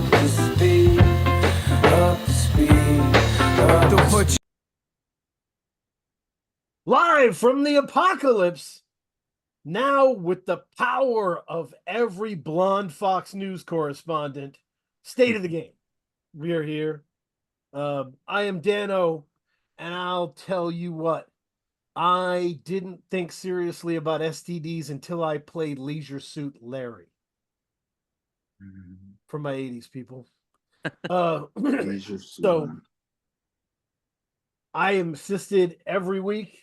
up to speed, up to speed, up to speed. Live from the apocalypse, now with the power of every blonde Fox News correspondent, state of the game. We are here. I am Dano, and I'll tell you what, I didn't think seriously about STDs until I played Leisure Suit Larry from my 80s, people. So I am assisted every week,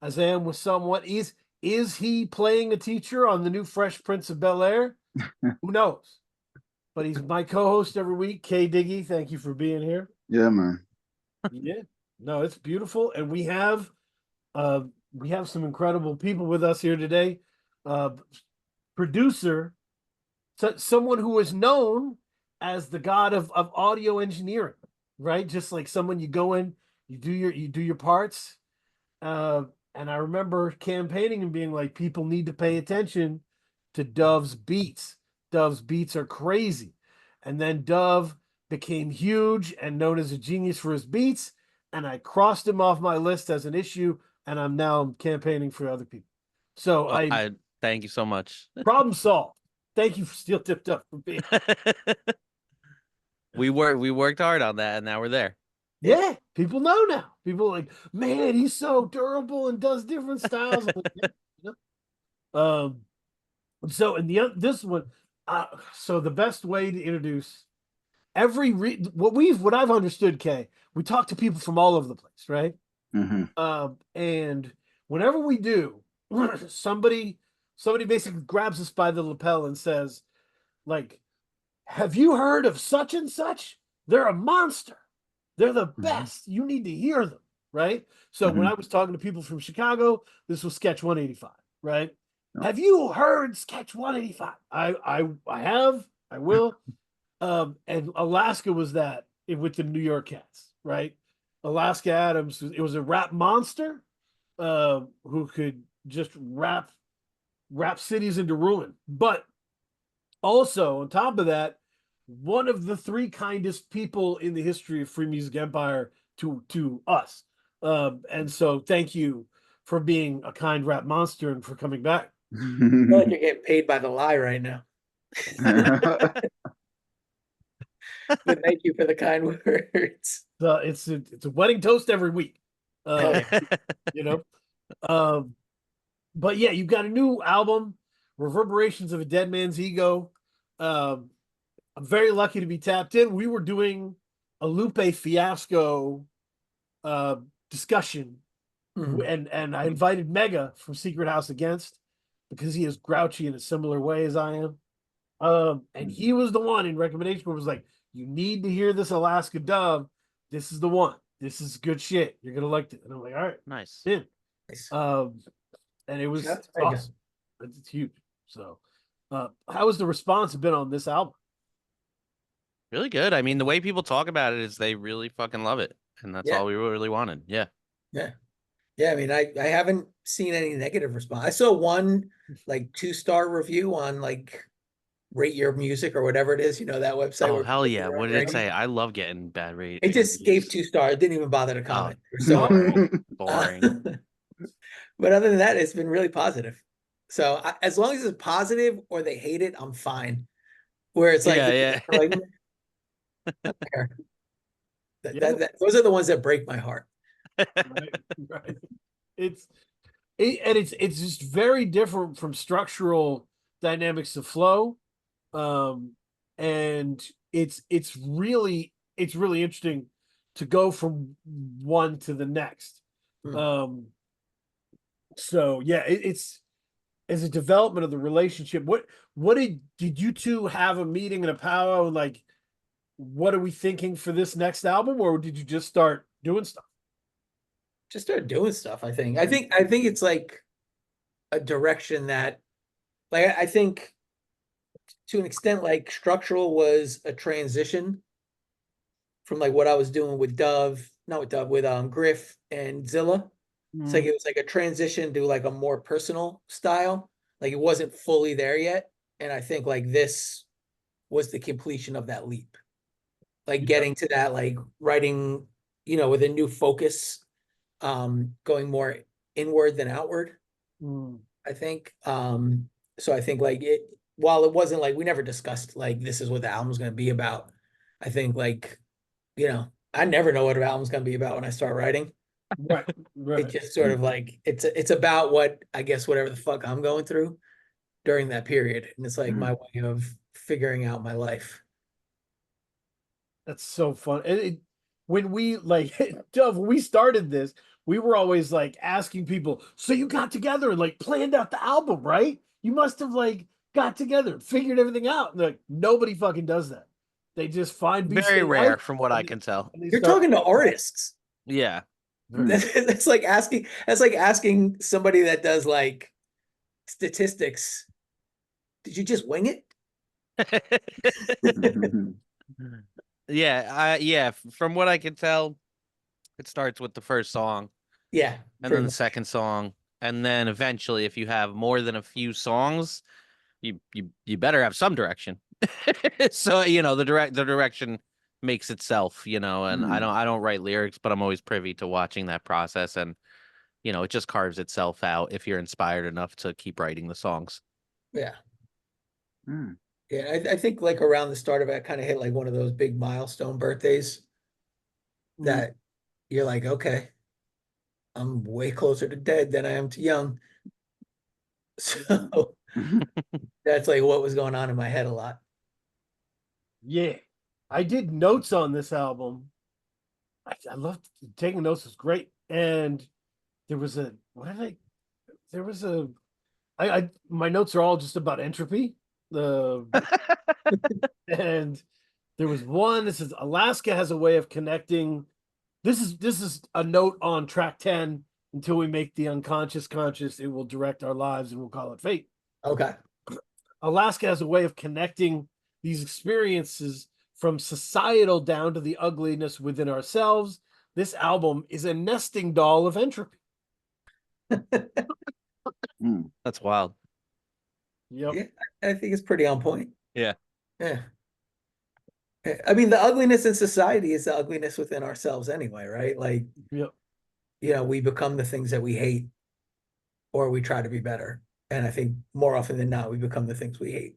as I am with someone. Is he playing a teacher on the new Fresh Prince of Bel-Air? Who knows? But he's my co-host every week. Kay Diggy, thank you for being here. Yeah, man. Yeah, no, it's beautiful, and we have some incredible people with us here today. Producer, someone who is known as the god of audio engineering, right? Just like someone you go in, you do your parts. And I remember campaigning and being like, people need to pay attention to Dove's beats. Dove's beats are crazy. And then Dove became huge and known as a genius for his beats. And I crossed him off my list as an issue. And I'm now campaigning for other people. So I thank you so much. Problem solved. Thank you for Steel Tipped Up for being. We worked hard on that, and now we're there. Yeah, people know now. People are like, man, he's so durable and does different styles. So in this one, so the best way to introduce what I've understood, Kay, we talk to people from all over the place, right? And whenever we do, somebody basically grabs us by the lapel and says, like, have you heard of such and such? They're a monster. They're the best. You need to hear them, right? So when I was talking to people from Chicago, this was Sketch 185, right? Have you heard Sketch 185? I have. I will. And Alaska was that with the New York Cats, right? Alaska Adams, it was a rap monster who could just rap cities into ruin. But also, on top of that, one of the three kindest people in the history of Free Music Empire to us. And so thank you for being a kind rap monster and for coming back. I feel like you're getting paid by the lie right now. But thank you for the kind words. It's a wedding toast every week. You know. But yeah, you've got a new album, Reverberations of a Dead Man's Ego. I'm very lucky to be tapped in. We were doing a Lupe Fiasco discussion, and I invited Mega from Secret House Against because he is grouchy in a similar way as I am. And he was the one in recommendation who was like, you need to hear this Alaska Dove. This is the one. This is good shit. You're gonna like it. And I'm like, all right, Nice. in. Nice. And it was That's Mega. awesome. It's huge. So how has the response been on this album? Really good. I mean, the way people talk about it is they really fucking love it, and that's Yeah. all we really wanted. Yeah. Yeah. I mean, I haven't seen any negative response. I saw one like 2-star review on like Rate Your Music or whatever it is, that website. Oh, where hell people yeah. do their What did it rating. say? I love getting bad rate. It just gave 2 stars. It didn't even bother to comment. So boring. but other than that, it's been really positive. So as long as it's positive or they hate it, I'm fine. Where it's like, Yeah. like those are the ones that break my heart. Right. It's just very different from structural dynamics of flow. And it's really interesting to go from one to the next. So yeah, it's as a development of the relationship. What did you two have a meeting and a powwow, like, what are we thinking for this next album, or did you just start doing stuff? Just start doing stuff. I think it's like a direction that, like, I think to an extent, like, structural was a transition from like what I was doing with with Griff and Zilla. It's like it was like a transition to like a more personal style. Like it wasn't fully there yet. And I think like this was the completion of that leap. Like getting to that, like writing, you know, with a new focus, going more inward than outward, I think. So I think like while it wasn't like we never discussed like this is what the album's gonna be about, I think like, you know, I never know what the album's gonna be about when I start writing. Right. It's just sort of like it's about what I guess whatever the fuck I'm going through during that period. And it's like my way of figuring out my life. That's so fun. When we like Dove, when we started this, we were always like asking people, so you got together and like planned out the album, right? You must have like got together and figured everything out. And like nobody fucking does that. They just find beats Very they rare like, from what I can tell. and they You're start- talking to artists. Yeah. That's like asking somebody that does like statistics. Did you just wing it? Yeah, from what I can tell, it starts with the first song Yeah. and pretty then the much. second song, and then eventually, if you have more than a few songs, you better have some direction. So you know the direction makes itself, you know, and I don't write lyrics, but I'm always privy to watching that process, and you know it just carves itself out if you're inspired enough to keep writing the songs. Yeah. Yeah, I think like around the start of it, I kind of hit like one of those big milestone birthdays that you're like, okay, I'm way closer to dead than I am to young. So that's like what was going on in my head a lot. Yeah. I did notes on this album. I loved taking notes, was great. And there was a I my notes are all just about entropy. And there was one that says Alaska has a way of connecting. This is a note on track 10. Until we make the unconscious conscious, it will direct our lives and we'll call it fate. Okay. Alaska has a way of connecting these experiences from societal down to the ugliness within ourselves. This album is a nesting doll of entropy. That's wild. Yep. Yeah, I think it's pretty on point. Yeah. Yeah. I mean, the ugliness in society is the ugliness within ourselves anyway, right? Like, Yep. you know, we become the things that we hate or we try to be better. And I think more often than not, we become the things we hate.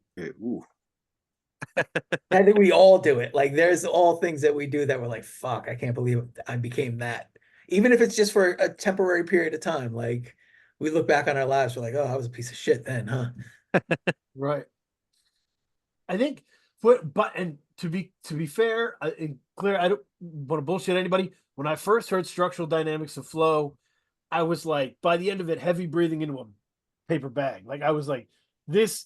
I think we all do it. Like there's all things that we do that we're like, fuck, I can't believe I became that. Even if it's just for a temporary period of time. Like we look back on our lives, we're like, oh, I was a piece of shit then, huh? Right. I think, and to be fair and clear, I don't want to bullshit anybody. When I first heard Structural Dynamics of Flow, I was like, by the end of it, heavy breathing into a paper bag. Like I was like, this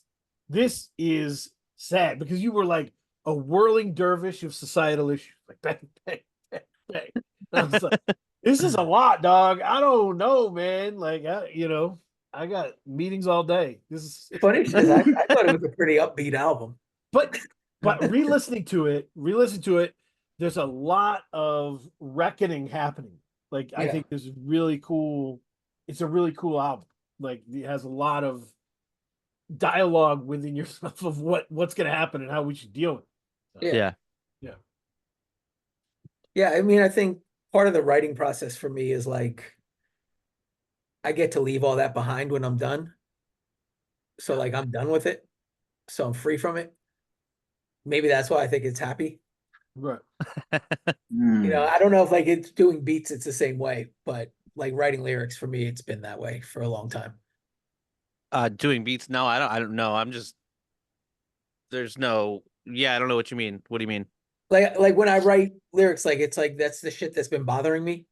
is sad, because you were like a whirling dervish of societal issues, like bang, bang, bang, bang. And I was like, this is a lot, dog. I don't know, man. Like I got meetings all day. This is Funny is I thought it was a pretty upbeat album. But re-listening to it, there's a lot of reckoning happening. Like I think there's really cool. It's a really cool album. Like it has a lot of dialogue within yourself of what's going to happen and how we should deal with it. Yeah. Yeah, I mean, I think part of the writing process for me is like I get to leave all that behind when I'm done. So like I'm done with it. So I'm free from it. Maybe that's why I think it's happy. Right. You know, I don't know if like it's doing beats, it's the same way, but like writing lyrics for me, it's been that way for a long time. Doing beats? No, I don't know. I don't know what you mean. What do you mean? Like when I write lyrics, like it's like that's the shit that's been bothering me.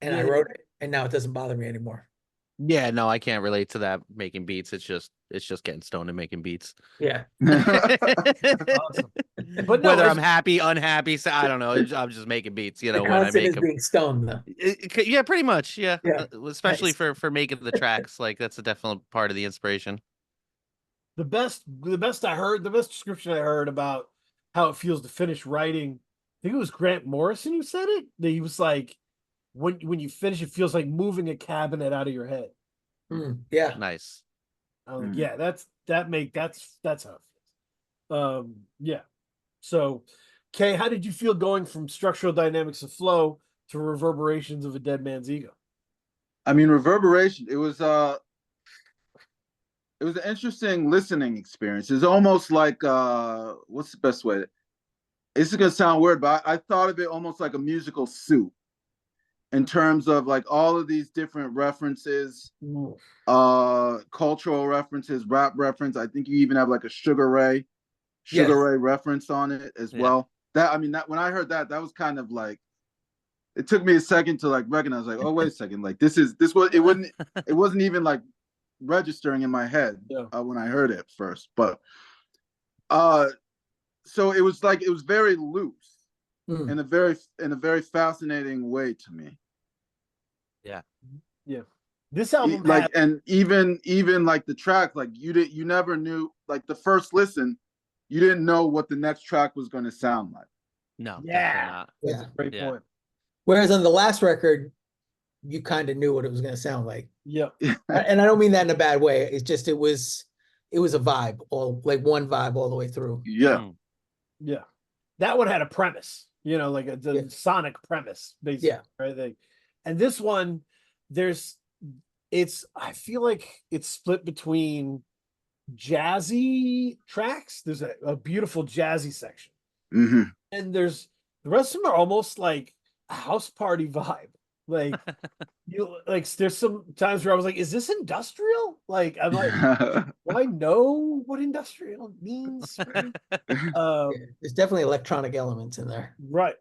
And I wrote it and now it doesn't bother me anymore. Yeah, no, I can't relate to that making beats. It's just getting stoned and making beats. Yeah. Awesome. But no, whether I'm happy, unhappy, so I don't know. I'm just making beats, you know, The when I concept make is them. being stoned though. Yeah, pretty much. Yeah. Yeah. Especially Nice. for making the tracks. Like that's a definite part of the inspiration. the best description I heard about how it feels to finish writing, I think it was Grant Morrison who said it. That he was like, when you finish, it feels like moving a cabinet out of your head. Yeah. Nice. I'm like, yeah, that's how it feels. Yeah. So, Kay, how did you feel going from structural dynamics of flow to reverberations of a dead man's ego? I mean, reverberation. It was an interesting listening experience. It's almost like what's the best way? This is gonna sound weird, but I thought of it almost like a musical soup in terms of like all of these different references, cultural references, rap reference. I think you even have like a Sugar Ray reference on it as well. That, I mean, that when I heard that, that was kind of like, it took me a second to like recognize, like, oh, wait a second, like it wasn't even like registering in my head when I heard it first. But so it was very loose in a very fascinating way to me. Yeah. This album and even like the track, like you never knew, like the first listen, you didn't know what the next track was going to sound like. No, definitely not. That's a great point. Whereas on the last record, you kind of knew what it was going to sound like. Yeah. And I don't mean that in a bad way. It's just, it was a vibe, like one vibe all the way through. Yeah. Yeah. That one had a premise, like a sonic premise, basically. Yeah. Right. And this one, I feel like it's split between jazzy tracks. There's a beautiful jazzy section. Mm-hmm. And the rest of them are almost like a house party vibe. Like there's some times where I was like, is this industrial? Like, I'm like, do I know what industrial means? There's definitely electronic elements in there. Right.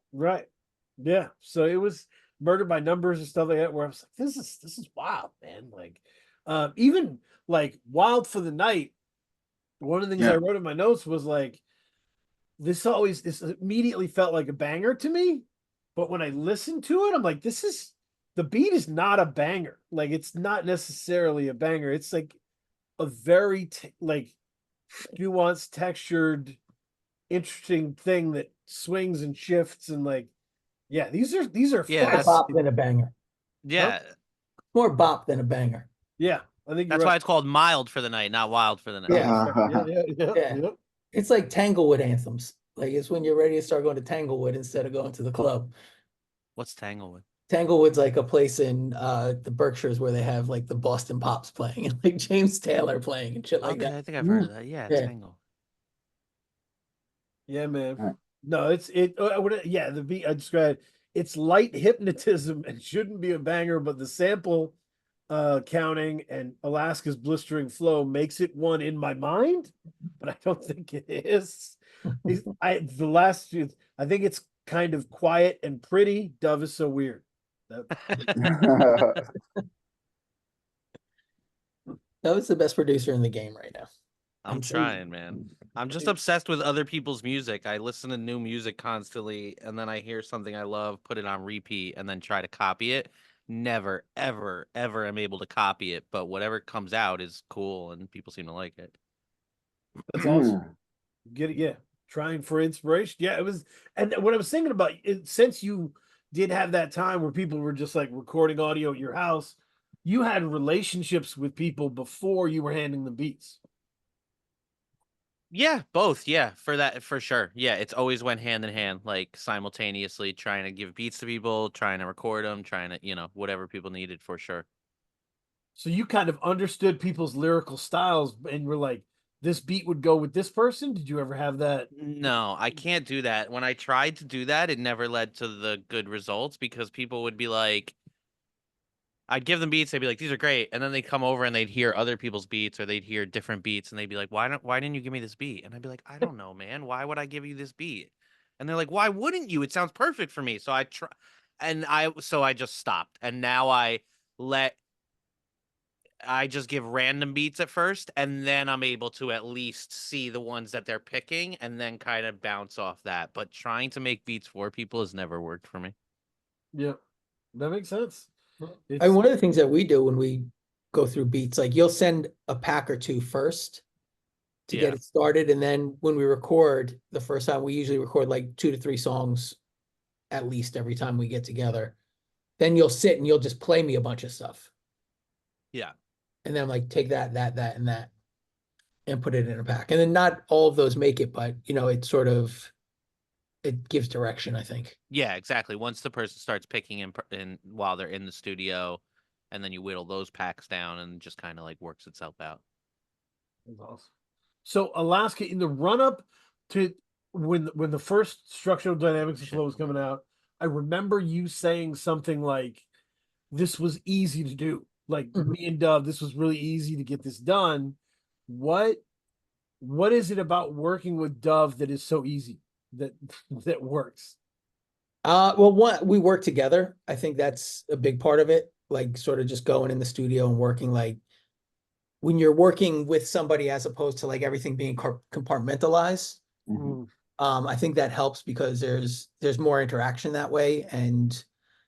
Yeah. So it was Murder by Numbers and stuff like that, where I was like, this is wild, man. Like, even like Wild for the Night, one of the things I wrote in my notes was like, this immediately felt like a banger to me. But when I listened to it, I'm like, the beat is not a banger. Like, it's not necessarily a banger. It's like a very nuanced, textured, interesting thing that swings and shifts and like, these are more bop than a banger. Yeah, more bop than a banger. Yeah, I think that's why it's called Mild for the Night, not Wild for the Night. Yeah. It's like Tanglewood anthems. Like, it's when you're ready to start going to Tanglewood instead of going to the club. What's Tanglewood? Tanglewood's like a place in the Berkshires where they have like the Boston Pops playing and like James Taylor playing and shit like that. I think I've heard of that. Yeah, Tangle. Yeah, man. No, the beat I described, it's light hypnotism and shouldn't be a banger, but the sample counting and Alaska's blistering flow makes it one in my mind, but I don't think it is. I think it's kind of quiet and pretty. Dove is so weird. Dove is the best producer in the game right now. I'm trying, man. I'm just obsessed with other people's music. I listen to new music constantly, and then I hear something I love, put it on repeat, and then try to copy it. Never, ever, ever am able to copy it, but whatever comes out is cool, and people seem to like it. That's awesome. Get it, yeah. Trying for inspiration. Yeah, it was. And what I was thinking about, since you did have that time where people were just like recording audio at your house, you had relationships with people before you were handing them beats. Yeah, both. Yeah, for sure. Yeah, it's always went hand in hand, like simultaneously trying to give beats to people, trying to record them, trying to, whatever people needed, for sure. So you kind of understood people's lyrical styles and were like, this beat would go with this person? Did you ever have that? No, I can't do that. When I tried to do that, it never led to the good results because people would be like, I'd give them beats, they'd be like, these are great. And then they'd come over and they'd hear other people's beats or they'd hear different beats and they'd be like, why didn't you give me this beat? And I'd be like, I don't know, man. Why would I give you this beat? And they're like, why wouldn't you? It sounds perfect for me. So I just stopped. And now I just give random beats at first, and then I'm able to at least see the ones that they're picking and then kind of bounce off that. But trying to make beats for people has never worked for me. Yeah, that makes sense. And one of the things that we do when we go through beats, like you'll send a pack or two first to get it started. And then when we record the first time, we usually record like 2 to 3 songs at least every time we get together. Then you'll sit and you'll just play me a bunch of stuff. Yeah. And then I'm like, take that, and that. and put it in a pack. And then not all of those make it, but you know, it sort of, it gives direction, I think. Yeah, exactly. Once the person starts picking in while they're in the studio, and then you whittle those packs down, and just kind of like works itself out. That's awesome. So Alaska, in the run up to when the first structural dynamics of flow was coming out, I remember you saying something like, "This was easy to do." Like me and Dove, this was really easy to get this done. What is it about working with Dove that is so easy that that works? Well, one, we work together. I think that's a big part of it. Like sort of just going in the studio and working, like when you're working with somebody as opposed to like everything being compartmentalized. I think that helps because there's more interaction that way. And,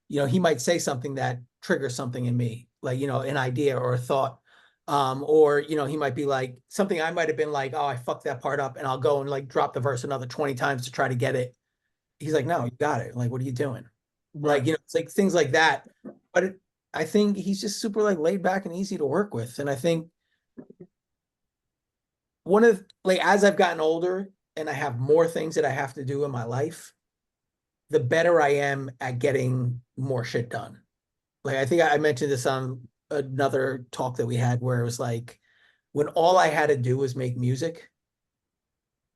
you know, he might say something that triggers something in me, like, you know, an idea or a thought. Or, you know, he might be like something I might have been like, oh, I fucked that part up, and I'll go and like drop the verse another 20 times to try to get it. He's like, no, you got it. Like, what are you doing? Like, you know, it's like things like that. But I think he's just super like laid back and easy to work with. And I think one of like, as I've gotten older and I have more things that I have to do in my life, the better I am at getting more shit done. Like, I think I mentioned this on another talk that we had where it was like, when all I had to do was make music,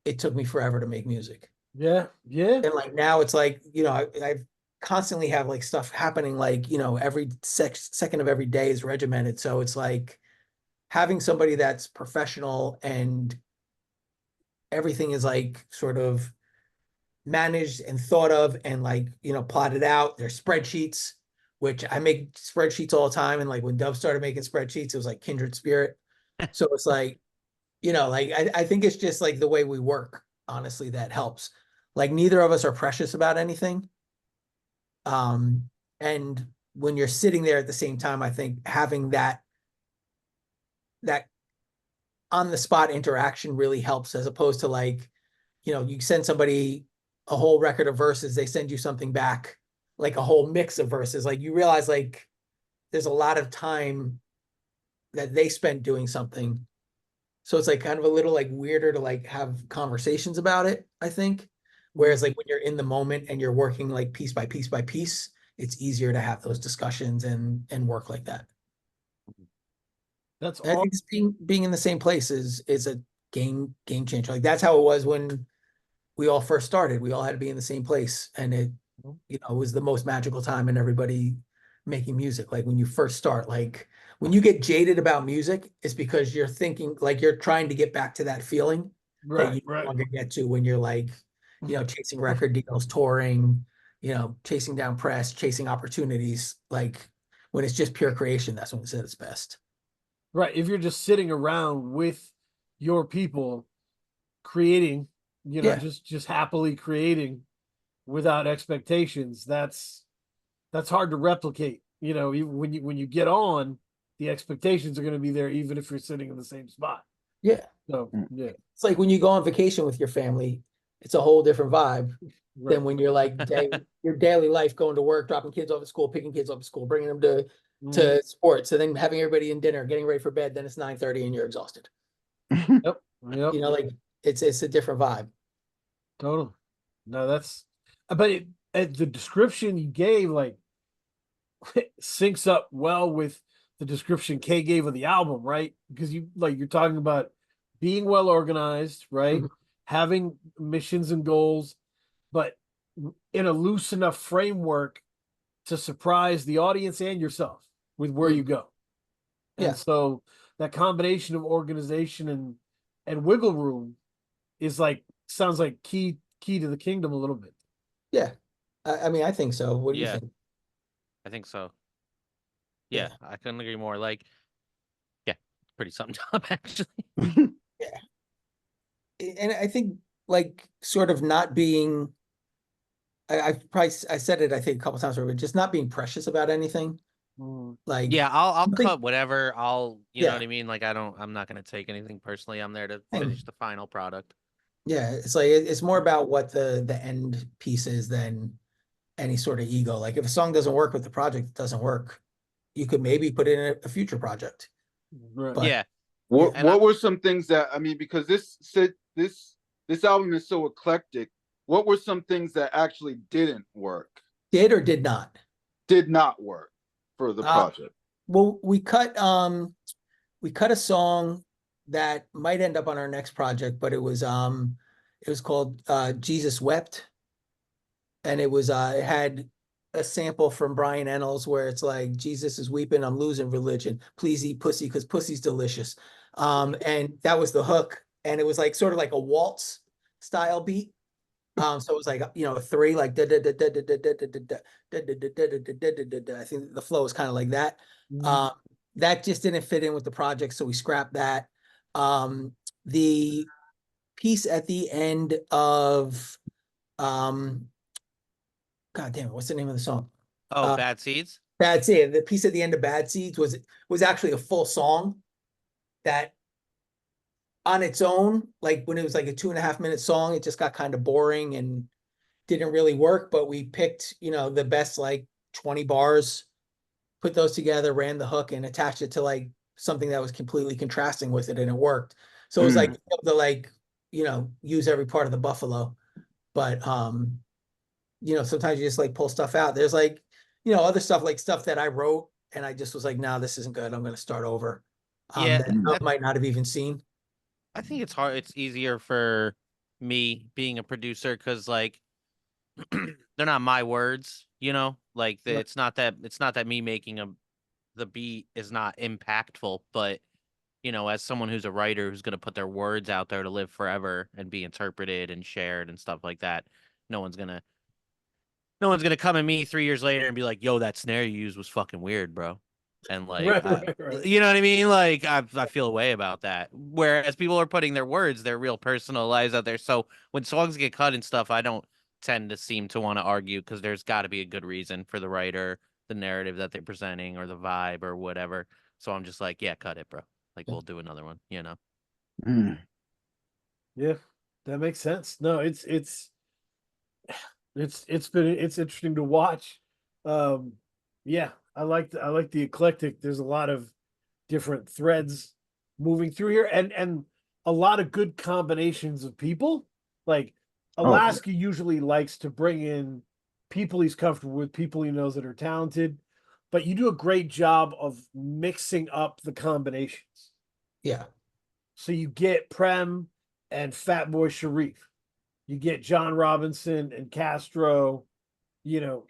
it took me forever to make music. Yeah. And like now it's like, you know, I've constantly have like stuff happening, like, you know, every second of every day is regimented. So it's like having somebody that's professional and everything is like sort of managed and thought of and like, you know, plotted out. There's spreadsheets, which I make spreadsheets all the time. And like when Dove started making spreadsheets, it was like kindred spirit. So it's like, you know, like I think it's just like the way we work, honestly, that helps. Like neither of us are precious about anything. And when you're sitting there at the same time, I think having that on the spot interaction really helps, as opposed to like, you know, you send somebody a whole record of verses, they send you something back, like a whole mix of verses. Like you realize like there's a lot of time that they spent doing something. So it's like kind of a little like weirder to like have conversations about it, I think. Whereas like when you're in the moment and you're working like piece by piece by piece, it's easier to have those discussions and work like that. That's I all. think being in the same place is a game changer. Like that's how it was when we all first started. We all had to be in the same place, and it, you know, was the most magical time in everybody making music. Like when you first start, like when you get jaded about music, it's because you're thinking like you're trying to get back to that feeling that you no longer get to when you're like, you know, chasing record deals, touring, you know, chasing down press, chasing opportunities. Like when it's just pure creation, that's when it's at its best. Right. If you're just sitting around with your people creating, you know, Yeah. just happily creating without expectations, that's hard to replicate. You know, when you get on, the expectations are going to be there even if you're sitting in the same spot. Yeah. So yeah. It's like when you go on vacation with your family, it's a whole different vibe Right. than when you're like your daily life, going to work, dropping kids off at school, picking kids up at school, bringing them to sports, and then having everybody in dinner, getting ready for bed. Then it's 9:30 and you're exhausted. Yep. You know, like it's a different vibe. Totally. No, that's, but the description you gave, like, syncs up well with the description Kay gave of the album, right? Because you're talking about being well organized, right? Having missions and goals, but in a loose enough framework to surprise the audience and yourself with where you go. And so that combination of organization and wiggle room is like, sounds like key to the kingdom a little bit. Yeah. I mean, I think so. What do you think? I think so. Yeah, I couldn't agree more. Like, yeah, pretty summed up actually. Yeah. And I think like sort of not being, I said it, I think a couple times, but just not being precious about anything. Like, yeah, I'll think, cut whatever. You know what I mean? Like I'm not gonna take anything personally. I'm there to finish the final product. Yeah, it's like it's more about what the end piece is than any sort of ego. Like if a song doesn't work with the project, it doesn't work. You could maybe put it in a future project. Right. But Yeah. What were some things that, I mean, because this album is so eclectic, what were some things that actually didn't work? Did or did not? Did not work for the project. Well, we cut a song that might end up on our next project, but it was called Jesus Wept. And it had a sample from Brian Ennals where it's like, Jesus is weeping, I'm losing religion. Please eat pussy because pussy's delicious. And that was the hook. And it was like sort of like a waltz style beat. So it was like, a three, like I think the flow is kind of like that. That just didn't fit in with the project, so we scrapped that. The piece at the end of God damn it, what's the name of the song? Bad Seeds. Bad Seeds. The piece at the end of Bad Seeds was actually a full song that on its own, like when it was like a 2.5-minute song, it just got kind of boring and didn't really work. But we picked, the best like 20 bars, put those together, ran the hook and attached it to like something that was completely contrasting with it, and it worked. So it was like to use every part of the buffalo. But sometimes you just like pull stuff out. There's like, other stuff, like stuff that I wrote and I just was like, no, this isn't good. I'm going to start over. That might not have even seen. I think it's hard. It's easier for me being a producer because like they're not my words, like it's not that me making the beat is not impactful, but as someone who's a writer who's going to put their words out there to live forever and be interpreted and shared and stuff like that, no one's gonna come at me 3 years later and be like, yo, that snare you used was fucking weird, bro. And like, right. you know what I mean? Like, I feel a way about that. Whereas people are putting their words, their real personal lives out there. So when songs get cut and stuff, I don't tend to seem to want to argue because there's got to be a good reason for the writer, the narrative that they're presenting, or the vibe or whatever. So I'm just like, yeah, cut it, bro. Like, we'll do another one, Yeah, that makes sense. No, it's interesting to watch. Yeah, I like the eclectic. There's a lot of different threads moving through here, and a lot of good combinations of people. Like Alaska usually likes to bring in people he's comfortable with, people he knows that are talented, but you do a great job of mixing up the combinations. Yeah. So you get Prem and Fatboy Sharif. You get John Robinson and Castro. I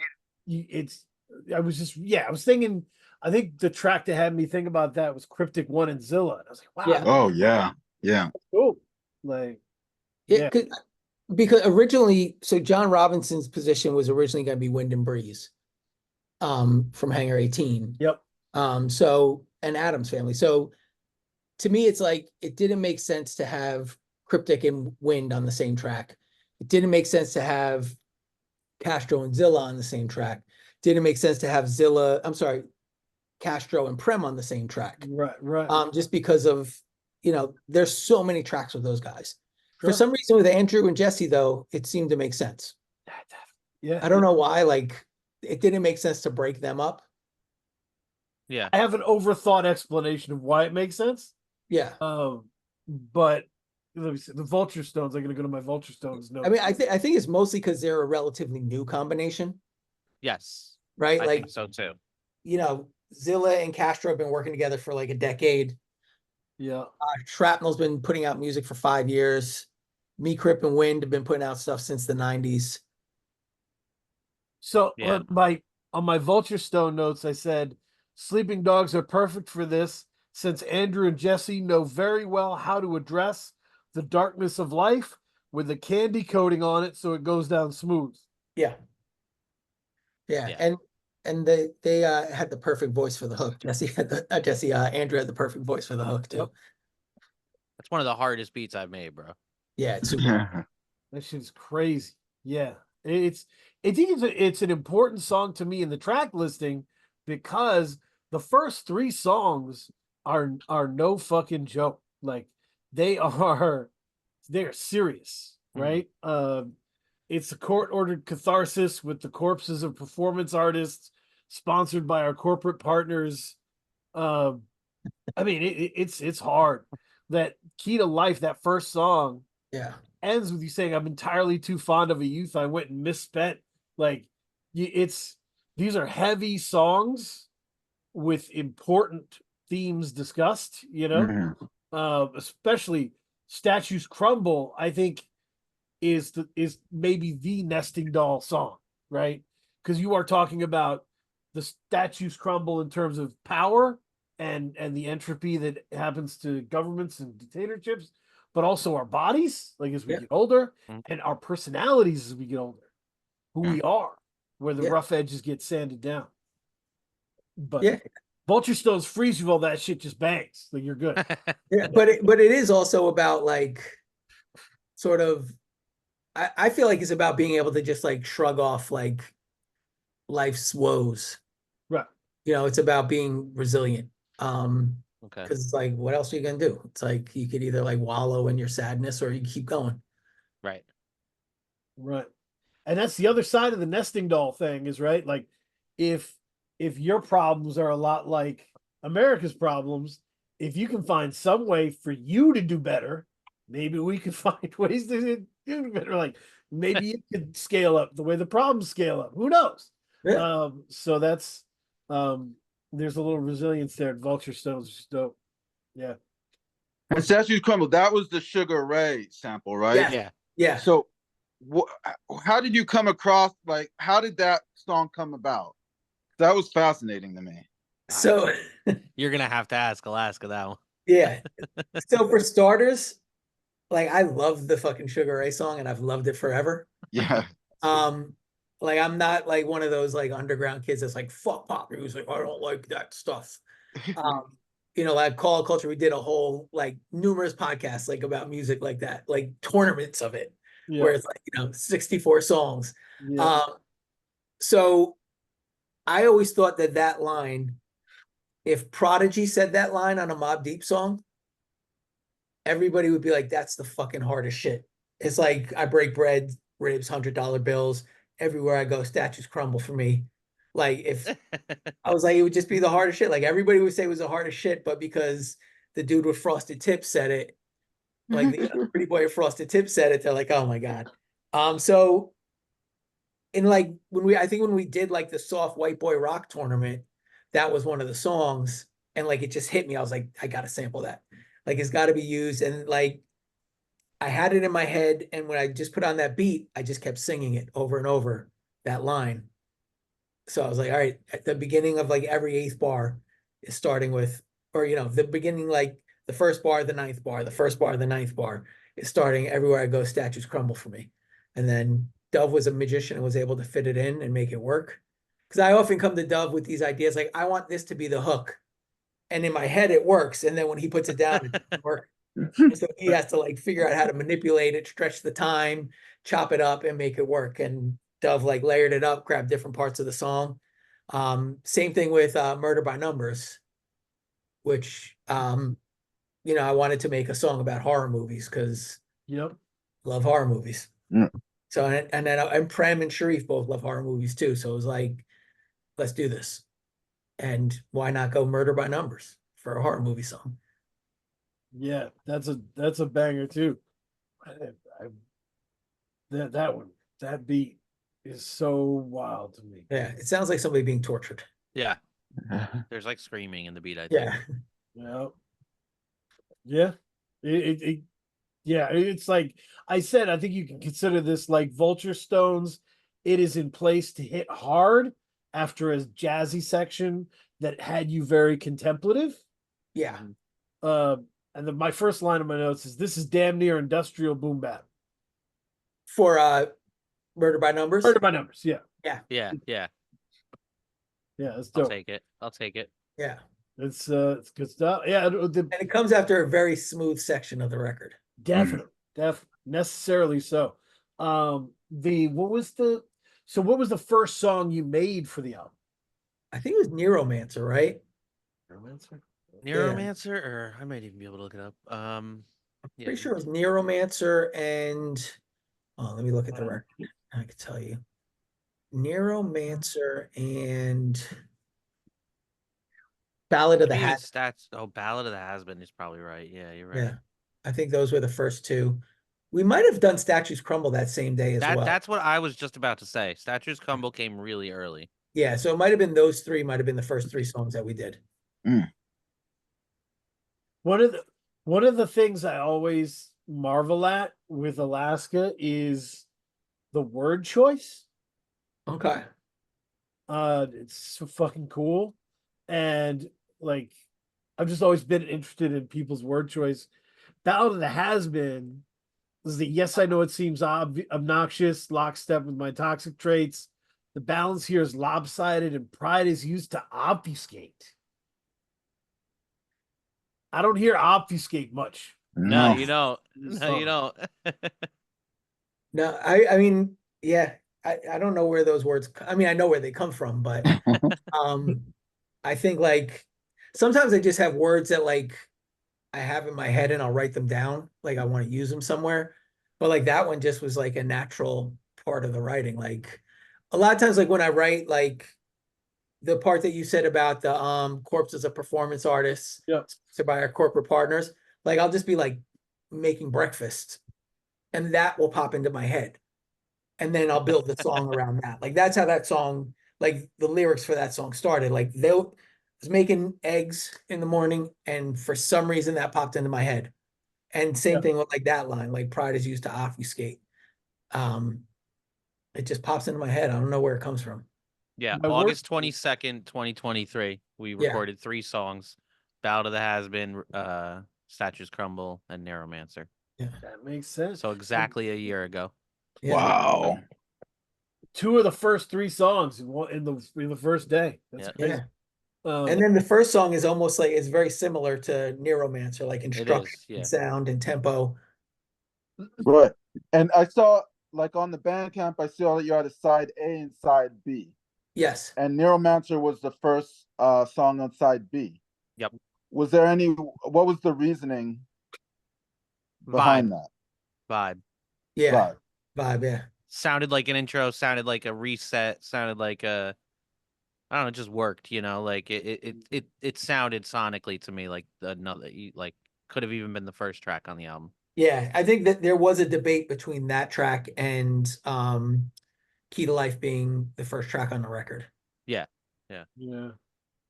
was thinking, I think the track that had me think about that was Cryptic One and Zilla. And I was like, wow. Yeah. Oh, yeah. Cool. Like, because originally, so John Robinson's position was originally going to be Wind and Breeze, from Hangar 18. Yep. And Adam's Family. So to me, it's like, it didn't make sense to have Cryptic and Wind on the same track. It didn't make sense to have Castro and Zilla on the same track. Didn't make sense to have Castro and Prem on the same track. Right. Just because of, there's so many tracks with those guys. Sure. For some reason with Andrew and Jesse, though, it seemed to make sense. Yeah. I don't know why, like, it didn't make sense to break them up. Yeah. I have an overthought explanation of why it makes sense. Yeah. But let me see, the Vulture Stones, I'm going to go to my Vulture Stones notes. I mean, I think it's mostly because they're a relatively new combination. Yes. Right? I like, think so too. Zilla and Castro have been working together for like a decade. Yeah. Shrapnel's been putting out music for 5 years. Me, Crip, and Wind have been putting out stuff since the 90s. So on my Vulture Stone notes, I said, Sleeping Dogs are perfect for this, since Andrew and Jesse know very well how to address the darkness of life with a candy coating on it so it goes down smooth. Yeah. And they had the perfect voice for the hook. Andrew had the perfect voice for the hook too. Yep. That's one of the hardest beats I've made, bro. Yeah, it's super. That shit's crazy. Yeah. It's an important song to me in the track listing because the first 3 songs are no fucking joke. Like they're serious, right? It's a court-ordered catharsis with the corpses of performance artists, sponsored by our corporate partners. I mean, it's hard. That Key to Life, that first song, Yeah. ends with you saying, "I'm entirely too fond of a youth I went and misspent." Like, these are heavy songs with important themes discussed. Especially Statues Crumble. I think is maybe the nesting doll song, right? Because you are talking about the statues crumble in terms of power and the entropy that happens to governments and dictatorships, but also our bodies, like as we get older, and our personalities as we get older, who we are, where the rough edges get sanded down. But Vulture Stones frees you all that shit just bangs. Like you're good. But it is also about like sort of I feel like it's about being able to just like shrug off like life's woes. Right. It's about being resilient. Okay. Because it's like, what else are you gonna do? It's like you could either like wallow in your sadness or you keep going. Right. Right. And that's the other side of the nesting doll thing is right. Like if your problems are a lot like America's problems, if you can find some way for you to do better, maybe we could find ways to do better. Like maybe you could scale up the way the problems scale up. Who knows? Yeah. So that's there's a little resilience there. Vulture Stones is dope. Yeah. And Statues Crumble, that was the Sugar Ray sample, right? Yeah. So how did you come across, like, how did that song come about? That was fascinating to me. So you're gonna have to ask Alaska that one. Yeah. So for starters, like I love the fucking Sugar Ray song and I've loved it forever. Yeah. Like I'm not like one of those like underground kids that's like fuck pop music. I don't like that stuff. Like Call Culture, we did a whole like numerous podcasts like about music like that, like tournaments of it, where it's like 64 songs. So I always thought that line, if Prodigy said that line on a Mobb Deep song, everybody would be like, that's the fucking hardest shit. It's like I break bread, ribs, $100 bills. Everywhere I go, statues crumble for me. Like if I was like, it would just be the hardest shit. Like everybody would say it was the hardest shit, but because the dude with frosted tips said it, like the pretty boy with frosted tips said it, they're like, oh my God. So in like I think when we did like the soft white boy rock tournament, that was one of the songs. And like it just hit me. I was like, I gotta sample that. Like it's gotta be used. And like I had it in my head, and when I just put on that beat, I just kept singing it over and over, that line. So I was like, all right, at the beginning of like every eighth bar is starting with, or the beginning, like the first bar, the ninth bar, the first bar, the ninth bar is starting everywhere I go, statues crumble for me. And then Dove was a magician and was able to fit it in and make it work. Because I often come to Dove with these ideas, like I want this to be the hook. And in my head it works. And then when he puts it down, it doesn't work. And so he has to like figure out how to manipulate it, stretch the time, chop it up and make it work. And Dove like layered it up, grabbed different parts of the song. Same thing with Murder by Numbers, which I wanted to make a song about horror movies because love horror movies. So and Prem and Sharif both love horror movies too. So it was like, let's do this. And why not go Murder by Numbers for a horror movie song? Yeah, that's a banger too. That beat is so wild to me. Yeah, it sounds like somebody being tortured. Yeah. There's like screaming in the beat, I think. Yeah. It's like I said, I think you can consider this like Vulture Stones. It is in place to hit hard after a jazzy section that had you very contemplative. Yeah. And then my first line of my notes is, this is damn near industrial boom bap. For Murder by Numbers? Murder by Numbers, yeah. Yeah. Yeah, that's dope. I'll take it. Yeah. It's good stuff. Yeah. And it comes after a very smooth section of the record. Definitely. Necessarily so. What was the first song you made for the album? I think it was Neuromancer, right? Neuromancer, or I might even be able to look it up. Pretty sure it was Neuromancer and let me look at the record. I can tell you. Neuromancer and Ballad of the Maybe even Hat. stats. Oh, Ballad of the Has-Been is probably right. Yeah, you're right. Yeah, I think those were the first two. We might have done Statues Crumble that same day as well. That's what I was just about to say. Statues Crumble came really early. Yeah, so it might have been those three, might have been the first three songs that we did. One of the things I always marvel at with Alaska is the word choice. Okay. It's so fucking cool. And like I've just always been interested in people's word choice. Ballad of the Has-Been is the yes, I know it seems obnoxious, lockstep with my toxic traits. The balance here is lopsided and pride is used to obfuscate. I don't hear obfuscate much. No, you don't. This No, you song. don't. No, I mean, yeah, I don't know where those words, I mean, I know where they come from, but I think like sometimes I just have words that like I have in my head and I'll write them down, like I want to use them somewhere. But like that one just was like a natural part of the writing. Like a lot of times, like when I write, like the part that you said about the corpse as a performance artist, Yeah. so by our corporate partners, like I'll just be like making breakfast and that will pop into my head. And then I'll build the song around that. Like that's how that song, like the lyrics for that song started. Like they was making eggs in the morning, and for some reason that popped into my head. And same thing with like that line, like pride is used to obfuscate. It just pops into my head. I don't know where it comes from. Yeah, My work- August 22nd, 2023. We recorded 3 songs. Ballad of the Has-Been, Statues Crumble, and Neuromancer. Yeah. That makes sense. So exactly a year ago. Yeah. Wow. 2 of the first 3 songs in the first day. That's Yeah. crazy. And then the first song is almost like it's very similar to Neuromancer, like in It structure, is, yeah. and sound, and tempo. Right. And I saw, like on the Bandcamp, I saw that you had a side A and side B. Yes. And Neuromancer was the first song on side B. Yep. Was there what was the reasoning behind that? Vibe. Yeah. Vibe. Yeah. Sounded like an intro, sounded like a reset, sounded like a, I don't know, it just worked, you know, like it sounded sonically to me like another, like could have even been the first track on the album. Yeah. I think that there was a debate between that track and Key to Life being the first track on the record. Yeah.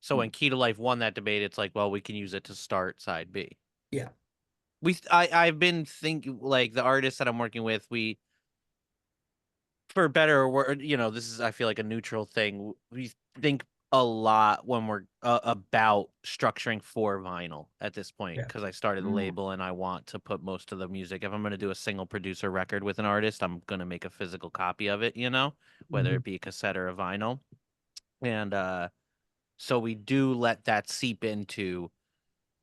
So when Key to Life won that debate, it's like, well, we can use it to start side B. Yeah. I've been thinking, like, the artists that I'm working with, we, for better or worse, you know, this is, I feel like, a neutral thing. We think a lot when we're about structuring for vinyl at this point, Yeah. because I started the label and I want to put most of the music. If I'm going to do a single producer record with an artist, I'm going to make a physical copy of it, you know, whether it be a cassette or a vinyl. And so we do let that seep into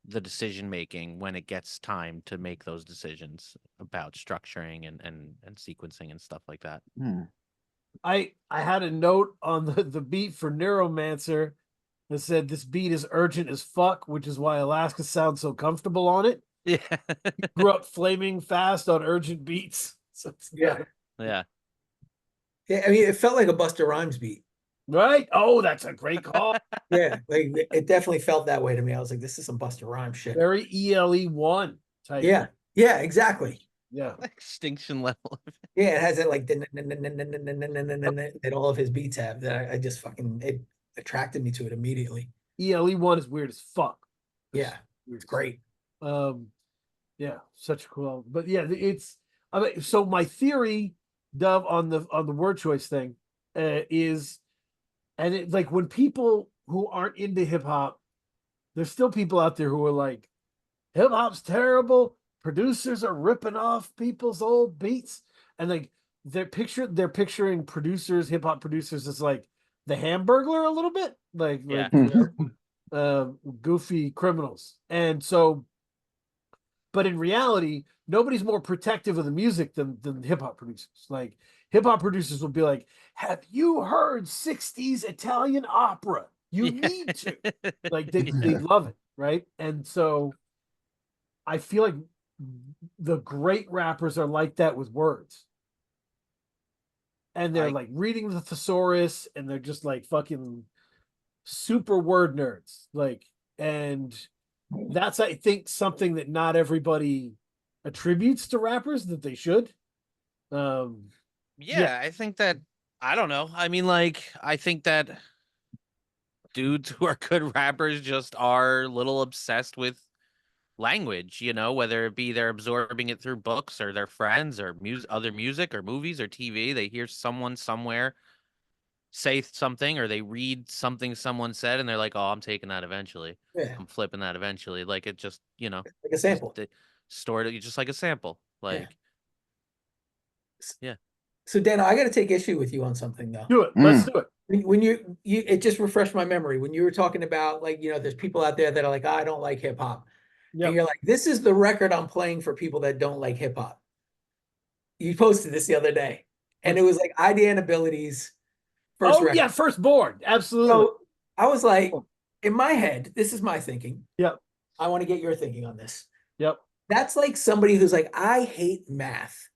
the decision making when it gets time to make those decisions about structuring and sequencing and stuff like that. I had a note on the beat for Neuromancer that said this beat is urgent as fuck, which is why Alaska sounds so comfortable on it. Yeah. Grew up flaming fast on urgent beats. So Yeah. Yeah. Yeah. I mean, it felt like a Busta Rhymes beat. Right? Oh, that's a great call. Yeah. Like it definitely felt that way to me. I was like, this is some Busta Rhymes shit. Very ELE1 type. Yeah. Yeah, exactly. Yeah. Extinction level. Yeah, it has that like that all of his beats have that I just fucking it attracted me to it immediately. ELE1 is weird as fuck. Yeah, it's great. Yeah, such a cool. But yeah, I mean, so my theory, Dove, on the word choice thing, is, and it like when people who aren't into hip hop, there's still people out there who are like, hip hop's terrible. Producers are ripping off people's old beats, and like they're picturing producers, hip hop producers, as like the Hamburglar a little bit, like goofy criminals, and so. But in reality, nobody's more protective of the music than hip hop producers. Like hip hop producers will be like, "Have you heard '60s Italian opera? You need to." Like they love it, right? And so I feel like the great rappers are like that with words. And they're like reading the thesaurus and they're just like fucking super word nerds. Like, And that's, I think, something that not everybody attributes to rappers that they should. Yeah, I think that, I don't know. I mean, like, I think that dudes who are good rappers just are a little obsessed with language, you know, whether it be they're absorbing it through books or their friends or other music or movies or TV. They hear someone somewhere say something, or they read something someone said, and they're like, "Oh, I'm taking that eventually. Yeah, I'm flipping that eventually." Like, it just, you know, like a sample. they stored it just like a sample. Like, So Dan, I got to take issue with you on something though. Do it. Let's do it. When you it just refreshed my memory when you were talking about, like, you know, there's people out there that are like, I don't like hip hop. Yep. And you're like, this is the record I'm playing for people that don't like hip hop. You posted this the other day, and it was like Idea and Abilities first record. Yeah, Firstborn. Absolutely. So I was like, in my head, this is my thinking. Yep. I want to get your thinking on this. Yep. That's like somebody who's like, I hate math.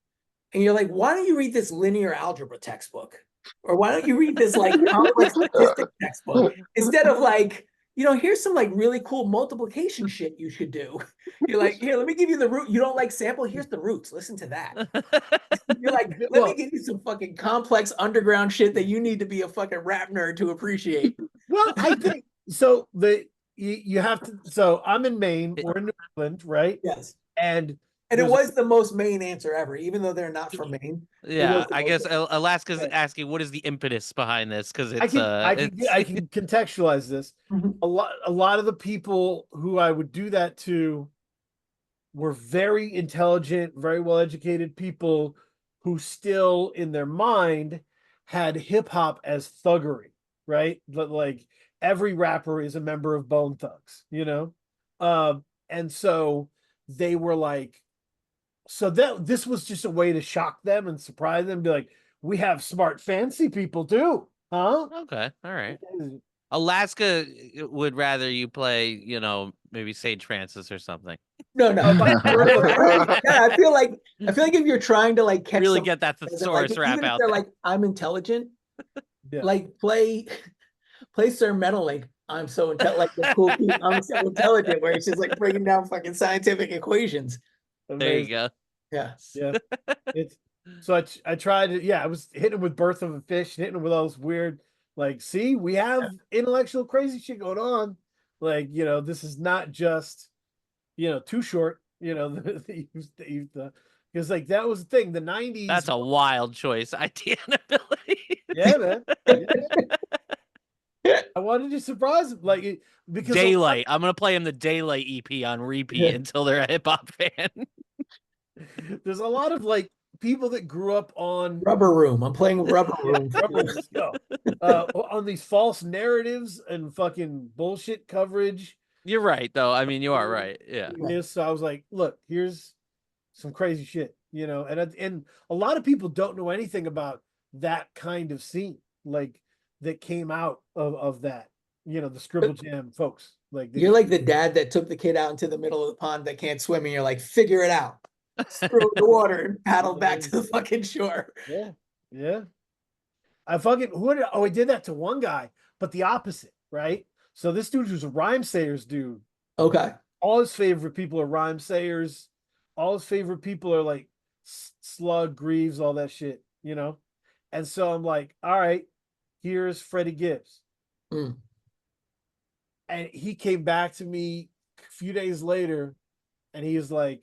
And you're like, why don't you read this linear algebra textbook? Or why don't you read this like complex statistics textbook? Instead of like, you know, here's some like really cool multiplication shit you should do. You're like, here, let me give you the root. You don't like sample? Here's the roots. Listen to that. You're like, let me give you some fucking complex underground shit that you need to be a fucking rap nerd to appreciate. Well, I think so. You have to. So I'm in Maine. We're in New England, right? Yes. And it was the most Maine answer ever, even though they're not from Maine. Yeah, I guess Alaska's asking, what is the impetus behind this? Because it's I can contextualize this. A lot of the people who I would do that to were very intelligent, very well educated people who still in their mind had hip hop as thuggery, right? But like every rapper is a member of Bone Thugs, you know? And so they were like, so that this was just a way to shock them and surprise them, be like, we have smart, fancy people too, huh? Okay, all right. Alaska would rather you play, you know, maybe Sage Francis or something. No. I feel like if you're trying to like catch really get that thesaurus like, rap even if out they're there. like, I'm intelligent, like play Sir Metal, I'm so intelligent, like the cool I'm so intelligent, where it's just like breaking down fucking scientific equations. There you go. Yeah. It's so I tried to, I was hitting him with Birth of a Fish, hitting him with all this weird, like, see, we have intellectual crazy shit going on. Like, you know, this is not just, you know, Too Short, you know, because like that was the thing, the 90s. That's a wild choice. Idea and Ability. Yeah, man. Yeah. I wanted to surprise him, like, because Daylight. I'm gonna play him the Daylight EP on repeat until they're a hip hop fan. There's a lot of like people that grew up on Rubber Room. I'm playing Rubber Room. Let's go. On these false narratives and fucking bullshit coverage. You're right, though. I mean, you are right. Yeah. So I was like, look, here's some crazy shit, you know, and a lot of people don't know anything about that kind of scene, like that came out of that, you know, the Scribble Jam folks. Like you're like the dad that took the kid out into the middle of the pond that can't swim, and you're like, figure it out. Throw the water and paddle back to the fucking shore. Yeah. I did that to one guy, but the opposite, right? So this dude was a rhyme sayers dude. Okay. All his favorite people are rhyme sayers. All his favorite people are like Slug, Greaves, all that shit, you know? And so I'm like, all right, here's Freddie Gibbs. And he came back to me a few days later and he was like,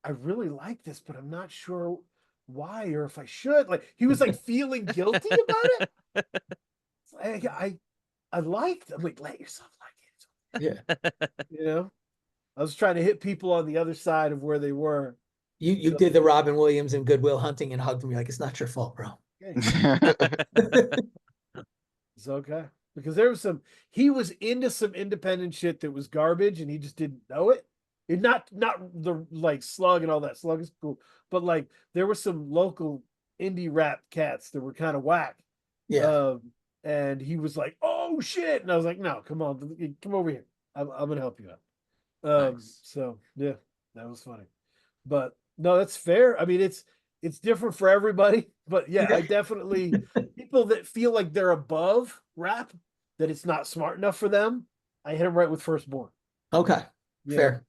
I really like this, but I'm not sure why or if I should. Like he was like feeling guilty about it. Like, I liked. I'm like, let yourself like it. Yeah. You know, I was trying to hit people on the other side of where they were. You did the Robin Williams and Good Will Hunting and hugged me like, it's not your fault, bro. It's okay. Because there was he was into some independent shit that was garbage and he just didn't know it. It not the like Slug and all that. Slug is cool, but like there were some local indie rap cats that were kind of whack. Yeah. And he was like, "Oh shit!" And I was like, "No, come on, come over here. I'm gonna help you out." Nice. So yeah, that was funny. But no, that's fair. I mean, it's different for everybody. But yeah, I definitely people that feel like they're above rap that it's not smart enough for them, I hit him right with Firstborn. Okay, You fair. know,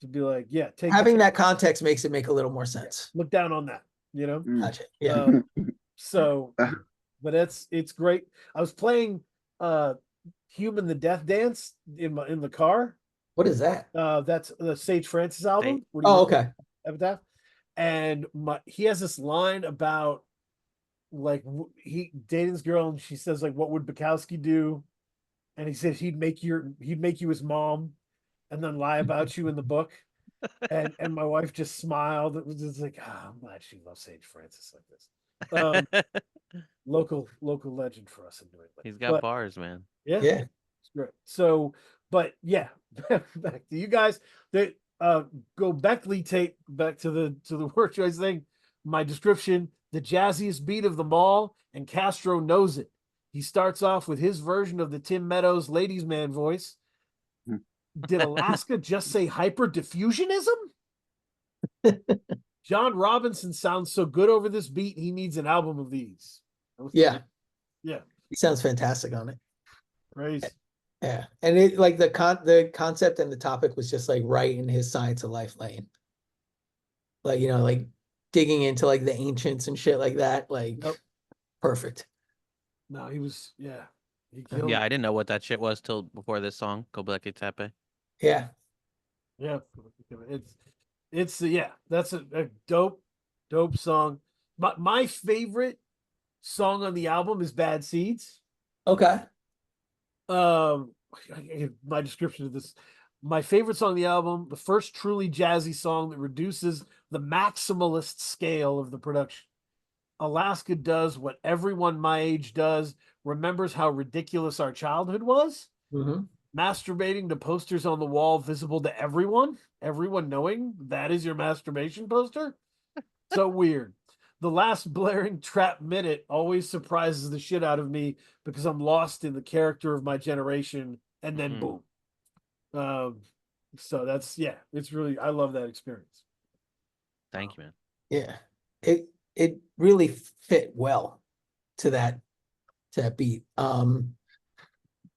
to be like, yeah, take Having that context makes it make a little more sense. look down on that, you know. Gotcha. Yeah. So, but it's great. I was playing Human the Death Dance in the car. What is that? That's the Sage Francis album. Oh, okay. Epitaph. And he has this line about like he dating this girl and she says like, what would Bukowski do? And he says he'd make you his mom and then lie about you in the book. And my wife just smiled. It was just like, I'm glad she loves Sage Francis like this. Local legend for us in New England. He's got bars, man. Yeah. It's great. So, but yeah, back to you guys. They go Beckley tape back to the word choice thing. My description: the jazziest beat of them all, and Castro knows it. He starts off with his version of the Tim Meadows ladies' man voice. Did Alaska just say hyper diffusionism? John Robinson sounds so good over this beat. He needs an album of these. Yeah. Yeah. He sounds fantastic on it. Crazy. Yeah. And it like the concept and the topic was just like right in his science of life lane. Like, you know, like digging into like the ancients and shit like that. Like perfect. No, he was, yeah. Yeah, I didn't know what that shit was till before this song, Gobelke Tepe. Yeah. Yeah. It's yeah, that's a dope song. My favorite song on the album is Bad Seeds. Okay. My description of this, my favorite song on the album, the first truly jazzy song that reduces the maximalist scale of the production. Alaska does what everyone my age does, remembers how ridiculous our childhood was, masturbating to posters on the wall visible to everyone knowing that is your masturbation poster. So weird. The last blaring trap minute always surprises the shit out of me because I'm lost in the character of my generation, and then boom. So that's, yeah, it's really, I love that experience. Thank you, man. Yeah. It really fit well to that beat.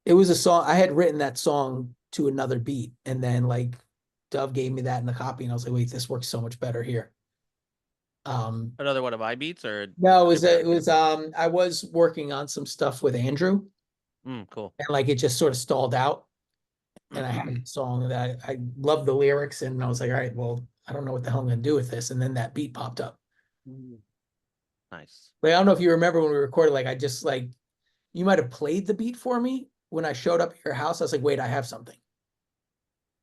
It was a song, I had written that song to another beat, and then like Dove gave me that in the copy, and I was like, wait, this works so much better here. Another one of my beats, or no, it was I was working on some stuff with Andrew. Cool. And like it just sort of stalled out. And I had a song that I loved the lyrics, and I was like, all right, well, I don't know what the hell I'm gonna do with this. And then that beat popped up. Nice. Like, I don't know if you remember when we recorded, like I just like, you might have played the beat for me when I showed up at your house. I was like, wait, I have something.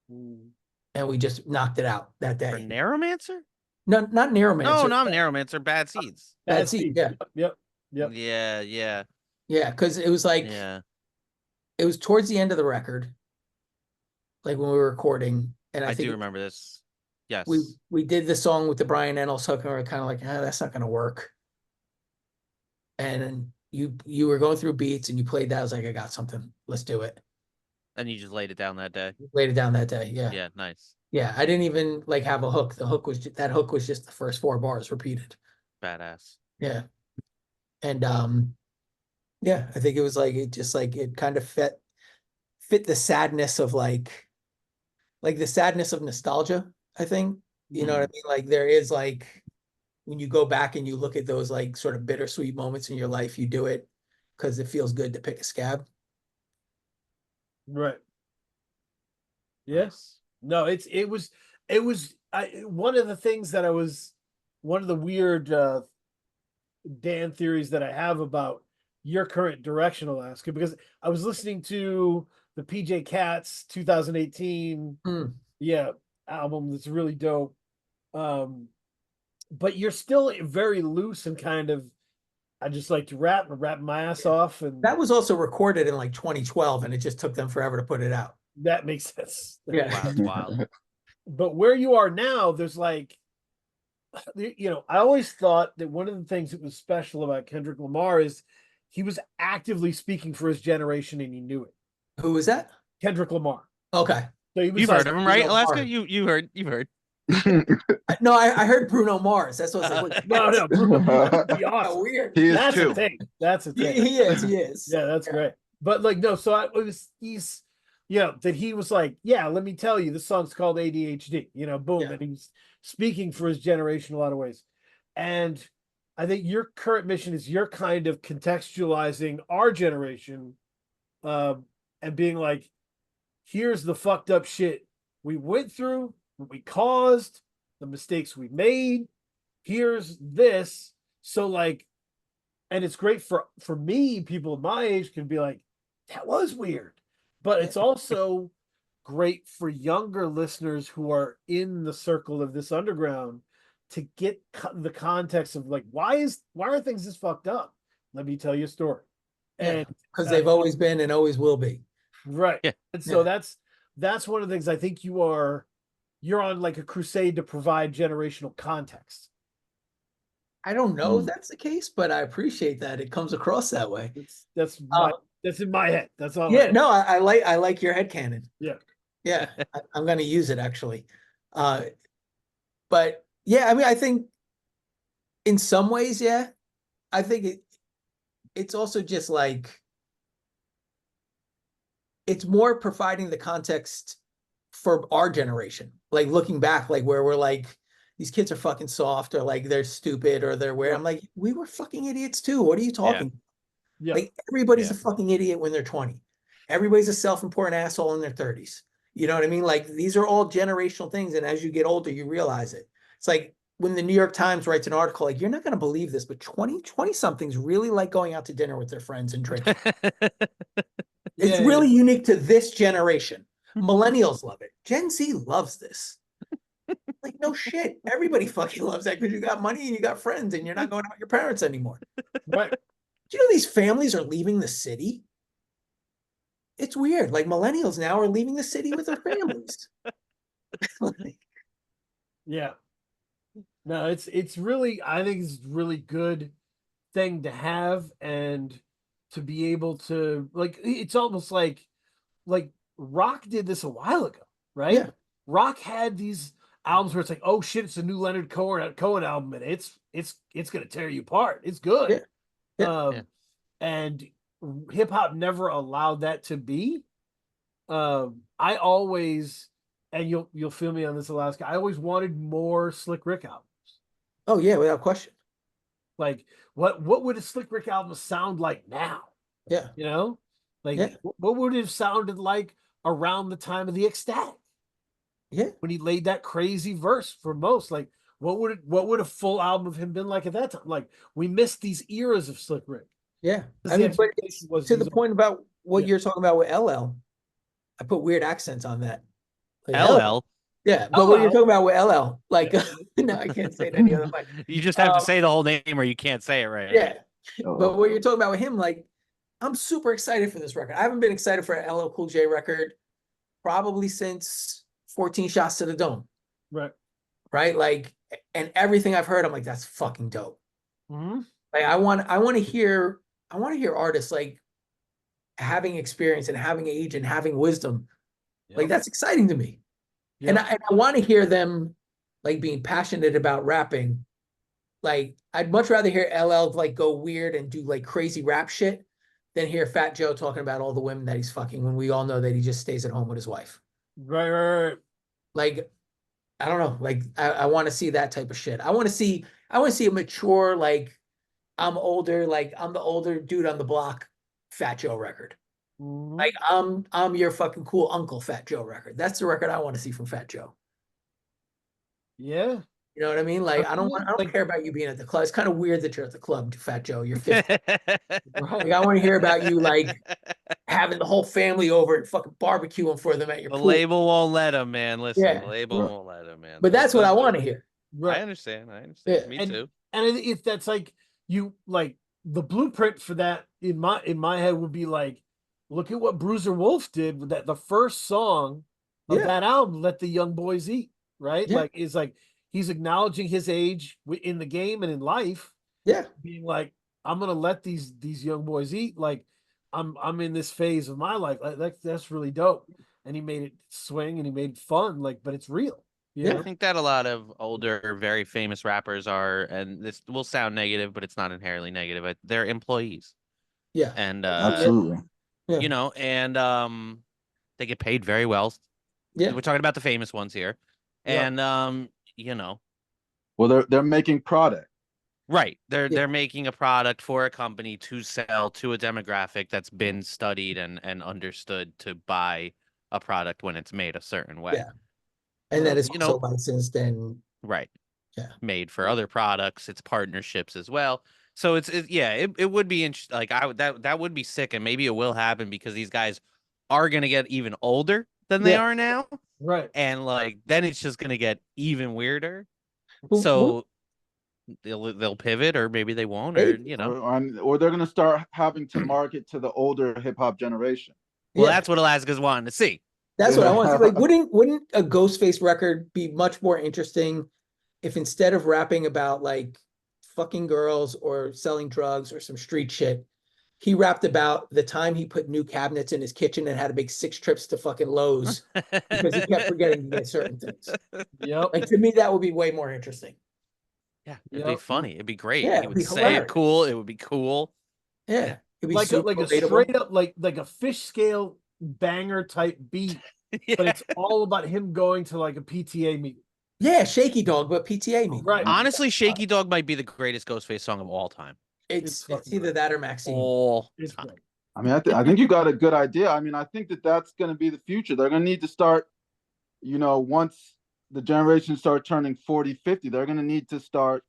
And we just knocked it out that day. For Narrowmancer? No, not Narrowmancer. No, not Narrowmancer. Bad Seeds. Bad Seeds. Yeah. Yep. Yeah, because it was like, it was towards the end of the record, like when we were recording, and I think do remember this. Yes, we did the song with the Brian Ennals hook, and we were kind of like, that's not going to work. And you were going through beats, and you played that. I was like, I got something. Let's do it. And you just laid it down that day. Laid it down that day. Yeah. Yeah. Nice. Yeah, I didn't even like have a hook. The hook was that hook was just the first 4 bars repeated. Badass. Yeah. And yeah, I think it was like, it just like, it kind of fit the sadness of like the sadness of nostalgia, I think. You know what I mean? Like there is like, when you go back and you look at those like sort of bittersweet moments in your life, you do it because it feels good to pick a scab. Right. Yes. No, it was one of the things that one of the weird Dan theories that I have about your current direction, Alaska, because I was listening to the PJ Katz 2018 album that's really dope. But you're still very loose and kind of, I just like to rap my ass off. And that was also recorded in like 2012, and it just took them forever to put it out. That makes sense. Yeah. Wow, that's wild. But where you are now, there's like, you know, I always thought that one of the things that was special about Kendrick Lamar is he was actively speaking for his generation, and he knew it. Who was that? Kendrick Lamar. Okay. So he was You've like, heard of him, right, Bruno Alaska? Mars. You've heard. No, I heard Bruno Mars. That's what I was like. No, Bruno Mars would be awesome. Weird. He is That's too. a thing. That's a thing. He is. Yeah, that's great. But like, no, so that he was like, yeah, let me tell you, this song's called ADHD, boom. Yeah. And he's speaking for his generation in a lot of ways. And I think your current mission is you're kind of contextualizing our generation, and being like, here's the fucked up shit we went through, what we caused, the mistakes we made. Here's this. So like, and it's great for me, people my age can be like, that was weird. But it's also great for younger listeners who are in the circle of this underground to get the context of like, why are things this fucked up? Let me tell you a story. And because they've always been and always will be. Right. Yeah. And so that's one of the things I think you're on like a crusade to provide generational context. I don't know if that's the case, but I appreciate that it comes across that way. That's in my head. That's all. Yeah, no, I like your headcanon. Yeah. Yeah, I'm going to use it actually. But yeah, I mean, I think in some ways, yeah, I think it's also just like, it's more providing the context for our generation, like looking back, like where we're like, these kids are fucking soft, or like they're stupid, or they're weird. I'm like, we were fucking idiots too. What are you talking? Yeah. Like everybody's a fucking idiot when they're 20. Everybody's a self-important asshole in their 30s. You know what I mean? Like these are all generational things. And as you get older, you realize it. It's like when the New York Times writes an article, like, you're not going to believe this, but 20 somethings really like going out to dinner with their friends and drinking. It's really unique to this generation. Millennials love it. Gen Z loves this. Like, no shit. Everybody fucking loves that because you got money and you got friends and you're not going out with your parents anymore. Right. Do you know these families are leaving the city? It's weird. Like millennials now are leaving the city with their families. Yeah. No, it's really, I think it's a really good thing to have, and to be able to, like, it's almost like rock did this a while ago, right? Yeah. Rock had these albums where it's like, oh shit, it's a new Leonard Cohen album, and it's gonna tear you apart. It's good. Yeah. And hip hop never allowed that to be. I always, and you'll feel me on this, Alaska, I always wanted more Slick Rick albums. Oh yeah, without question. Like what would a Slick Rick album sound like now? Yeah. Like what would it have sounded like around the time of the Ecstatic? Yeah. When he laid that crazy verse for most, like what would a full album of him been like at that time? Like we missed these eras of Slick Rick. Yeah. I mean, but to the point about what you're talking about with LL, I put weird accents on that. Like, LL? Yeah, but what you're talking about with LL, like, no, I can't say it any other way. You just have to say the whole name or you can't say it right. Yeah. But what you're talking about with him, like, I'm super excited for this record. I haven't been excited for an LL Cool J record probably since 14 Shots to the Dome. Right? Like, and everything I've heard, I'm like, that's fucking dope. Mm-hmm. Like, I want to hear artists like having experience and having age and having wisdom. Like, that's exciting to me. And I want to hear them like being passionate about rapping. Like, I'd much rather hear LL like go weird and do like crazy rap shit than hear Fat Joe talking about all the women that he's fucking when we all know that he just stays at home with his wife. Right. Like, I don't know. Like, I want to see that type of shit. I want to see a mature, like, I'm the older dude on the block Fat Joe record. Mm-hmm. Like, I'm your fucking cool uncle Fat Joe record. That's the record I want to see from Fat Joe. Yeah. You know what I mean? Like, I don't care about you being at the club. It's kind of weird that you're at the club, Fat Joe. You're 50. Like, I want to hear about you like having the whole family over and fucking barbecuing for them at your The pool. label won't let him, man. Listen, Yeah. the label won't let him, man. But that's what I want to hear. Right. I understand. Yeah. Me too. And if that's like you, like the blueprint for that in my head would be like, look at what Bruiser Wolf did with that. The first song of that album, Let the Young Boys Eat, right? Yeah. Like, is like he's acknowledging his age in the game and in life. Yeah. Being like, I'm gonna let these young boys eat. Like, I'm in this phase of my life. Like, that's really dope. And he made it swing and he made it fun. Like, but it's real. Yeah, I think that a lot of older, very famous rappers are, and this will sound negative, but it's not inherently negative. They're employees. Yeah. And Absolutely. Yeah. you know, and they get paid very well. Yeah. We're talking about the famous ones here. Yeah. And you know, Well, they're making product. right. They're Yeah. they're making a product for a company to sell to a demographic that's been studied and understood to buy a product when it's made a certain way. Yeah. And that is You also know, licensed and right. yeah. Made for other products, it's partnerships as well. So it would be interesting. Like that would be sick, and maybe it will happen because these guys are gonna get even older than they Yeah. are now. Right. And like then it's just gonna get even weirder. Well, So they'll pivot, or maybe they won't, or maybe. you know. Or they're gonna start having to market to the older hip hop generation. Well, Yeah. that's what Alaska's wanting to see. That's what I want to see. Like, wouldn't a Ghostface record be much more interesting if instead of rapping about like fucking girls or selling drugs or some street shit, he rapped about the time he put new cabinets in his kitchen and had to make 6 trips to fucking Lowe's because he kept forgetting to get certain things. Yep. Like, to me, that would be way more interesting. Yeah, it'd be Yep. funny. It'd be great. Yeah, He it'd would be say it hilarious. cool. It would be cool. Yeah. It'd be Like super a relatable. straight up like a fish scale banger type beat, but it's all about him going to like a PTA meeting. Yeah, Shaky Dog, but PTA meeting. Right. Honestly, Shaky Dog might be the greatest Ghostface song of all time. It's fucking either great. that or Maxine. All It's time. great. I mean, I think you got a good idea. I mean, I think that's going to be the future. They're going to need to start, you know, once the generations start turning 40, 50, they're going to need to start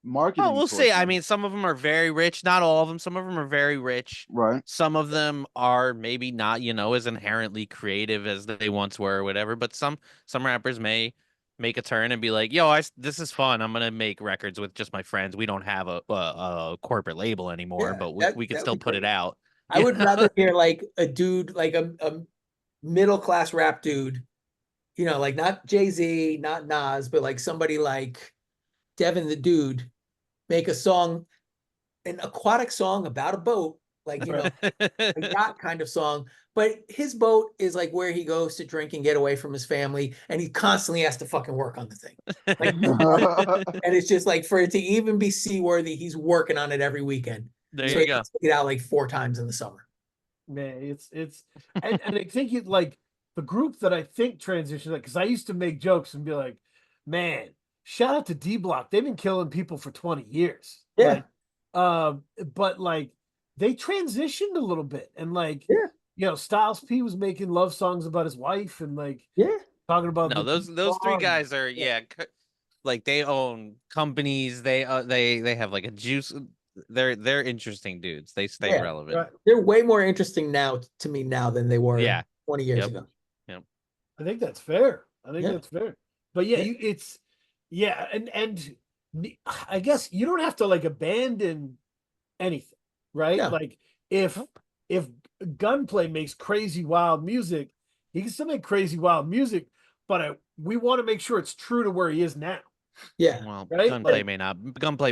marketing. Oh, we'll towards see. I them. mean, some of them are very rich. Not all of them. Some of them are very rich. Right. Some of them are maybe not, you know, as inherently creative as they once were or whatever. But some rappers may make a turn and be like, yo, this is fun. I'm gonna make records with just my friends. We don't have a corporate label anymore, Yeah, but we can that still would be put it great. out. I would rather hear like a dude, like a middle class rap dude, you know, like not Jay-Z, not Nas, but like somebody like Devin the Dude, make a song, an aquatic song about a boat, like, you know, a yacht kind of song. But his boat is like where he goes to drink and get away from his family, and he constantly has to fucking work on the thing. Like, and it's just like for it to even be seaworthy, he's working on it every weekend. There So you he go. has to get out like 4 times in the summer. Man, it's and I think it like the group that I think transitioned, because I used to make jokes and be like, man, shout out to D Block. They've been killing people for 20 years. Yeah. Like, but like they transitioned a little bit, and like, Yeah. you know, Styles P was making love songs about his wife and like Yeah. talking about No, those 3 guys are like they own companies. They have like a juice. They're interesting dudes. They stay Yeah, relevant. right. They're way more interesting now to me now than they were Yeah. 20 years Yep. ago. I think that's fair. I think Yeah. that's fair. But yeah, and I guess you don't have to like abandon anything, right? No. Like if Gunplay makes crazy wild music, he can still make crazy wild music, but we want to make sure it's true to where he is now. Yeah. Well, Right? Gunplay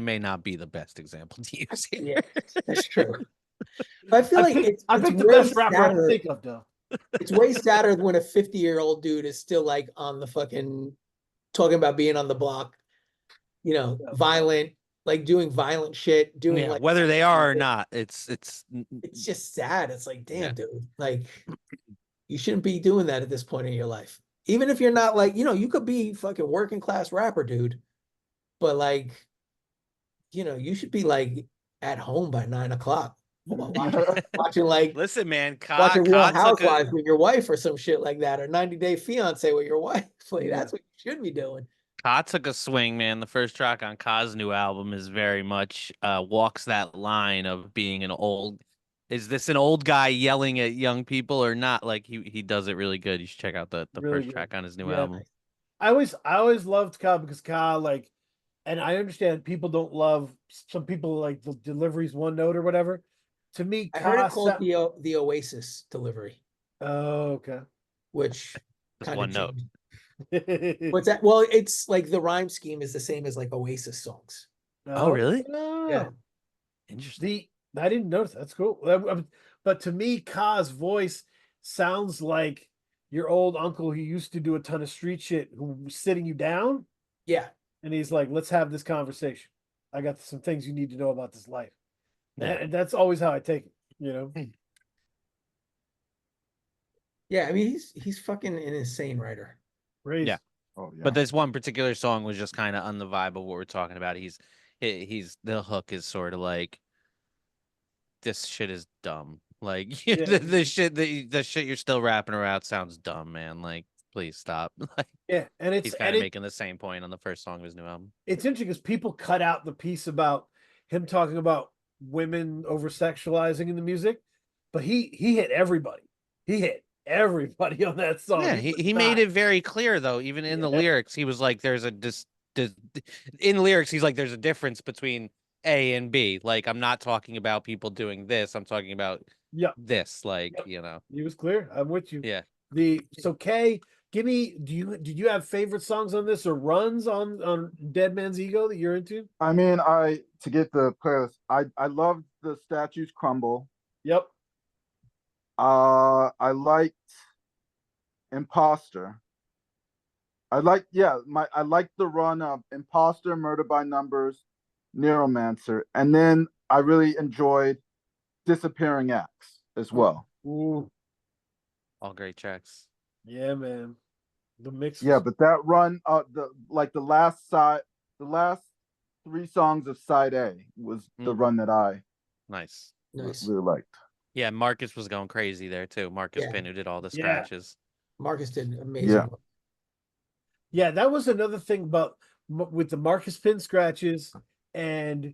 may not be the best example to use here. Yeah, that's true. But I feel like I it's picked the way best rapper I can sadder. think of, though. It's way sadder when a 50-year-old dude is still like on the fucking talking about being on the block, you know, violent, like doing violent shit, doing Yeah, like whether they are or not, it's just sad. It's like, damn, Yeah. dude, like you shouldn't be doing that at this point in your life. Even if you're not like, you know, you could be fucking working class rapper, dude, but like, you know, you should be like at home by 9 o'clock. Watching like listen, man. watching Real Ka took Housewives with your wife or some shit like that, or 90 Day Fiance with your wife. Like that's what you should be doing. Ka took a swing, man. The first track on Ka's new album is very much walks that line of being an old. Is this an old guy yelling at young people or not? Like he does it really good. You should check out the Really first good. track on his new Yeah. album. I always loved Ka because Ka, like, and I understand people don't love, some people like the delivery's one note or whatever. To me, I heard Ka it called the Oasis delivery, Oh, okay. which Just kind one of note. changed. What's that? Well, it's like the rhyme scheme is the same as like Oasis songs. Oh, really? Yeah. Interesting. I didn't notice. That's cool. But to me, Ka's voice sounds like your old uncle who used to do a ton of street shit, who was sitting you down, Yeah. and he's like, "Let's have this conversation. I got some things you need to know about this life." Yeah. And that's always how I take it, you know. Yeah, I mean he's fucking an insane writer. Crazy. Yeah. Oh yeah. But this one particular song was just kind of on the vibe of what we're talking about. He's the hook is sort of like, this shit is dumb. Like the shit you're still rapping about sounds dumb, man. Like, please stop. Like, Yeah, and he's kind of making the same point on the first song of his new album. it's interesting because people cut out the piece about him talking about women over sexualizing in the music, but he hit everybody. He hit everybody on that song. Yeah, he made it very clear though. Even in the lyrics, he was like, "There's a in the lyrics, he's like, there's a difference between A and B. Like, I'm not talking about people doing this. I'm talking about this. Like, you know." He was clear. I'm with you. Yeah. So Kay, give me. Did you have favorite songs on this or runs on Dead Man's Ego that you're into? I mean, to get the playlist, I love the Statues Crumble. Yep. I liked Imposter. I like the run of Imposter, Murder by Numbers, Neuromancer, and then I really enjoyed Disappearing Acts as well. Ooh. All great tracks. Yeah, man. The mix. Yeah, but that run, the last 3 songs of side A was the run that I nice really liked. Yeah, Marcus was going crazy there too. Marcus Pin, who did all the scratches. Marcus did amazing work. Yeah, that was another thing about with the Marcus Pin scratches and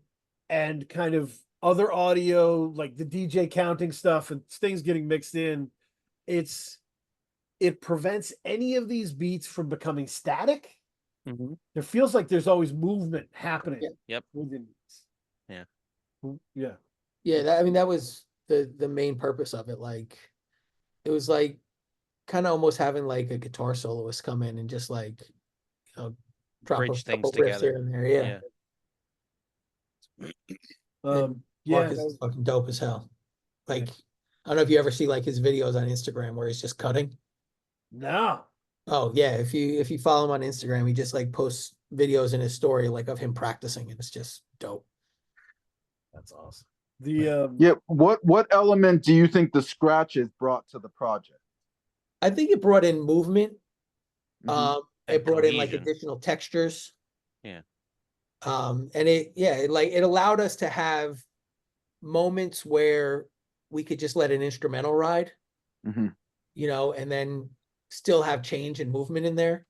kind of other audio, like the DJ counting stuff and things getting mixed in. It prevents any of these beats from becoming static. It feels like there's always movement happening. Yep. Within yeah. Yeah. Yeah, I mean that was the main purpose of it. Like it was like kind of almost having like a guitar soloist come in and just like, you know, drop bridge a things couple riffs together here and there. Marcus is fucking dope as hell. Like I don't know if you ever see like his videos on Instagram where he's just cutting. No. Oh yeah, if you follow him on Instagram, he just like posts videos in his story like of him practicing, and it's just dope. That's awesome. What element do you think the scratches brought to the project? I think it brought in movement. It brought in like cohesion. additional textures. Yeah. And it allowed us to have moments where we could just let an instrumental ride, you know, and then still have change and movement in there.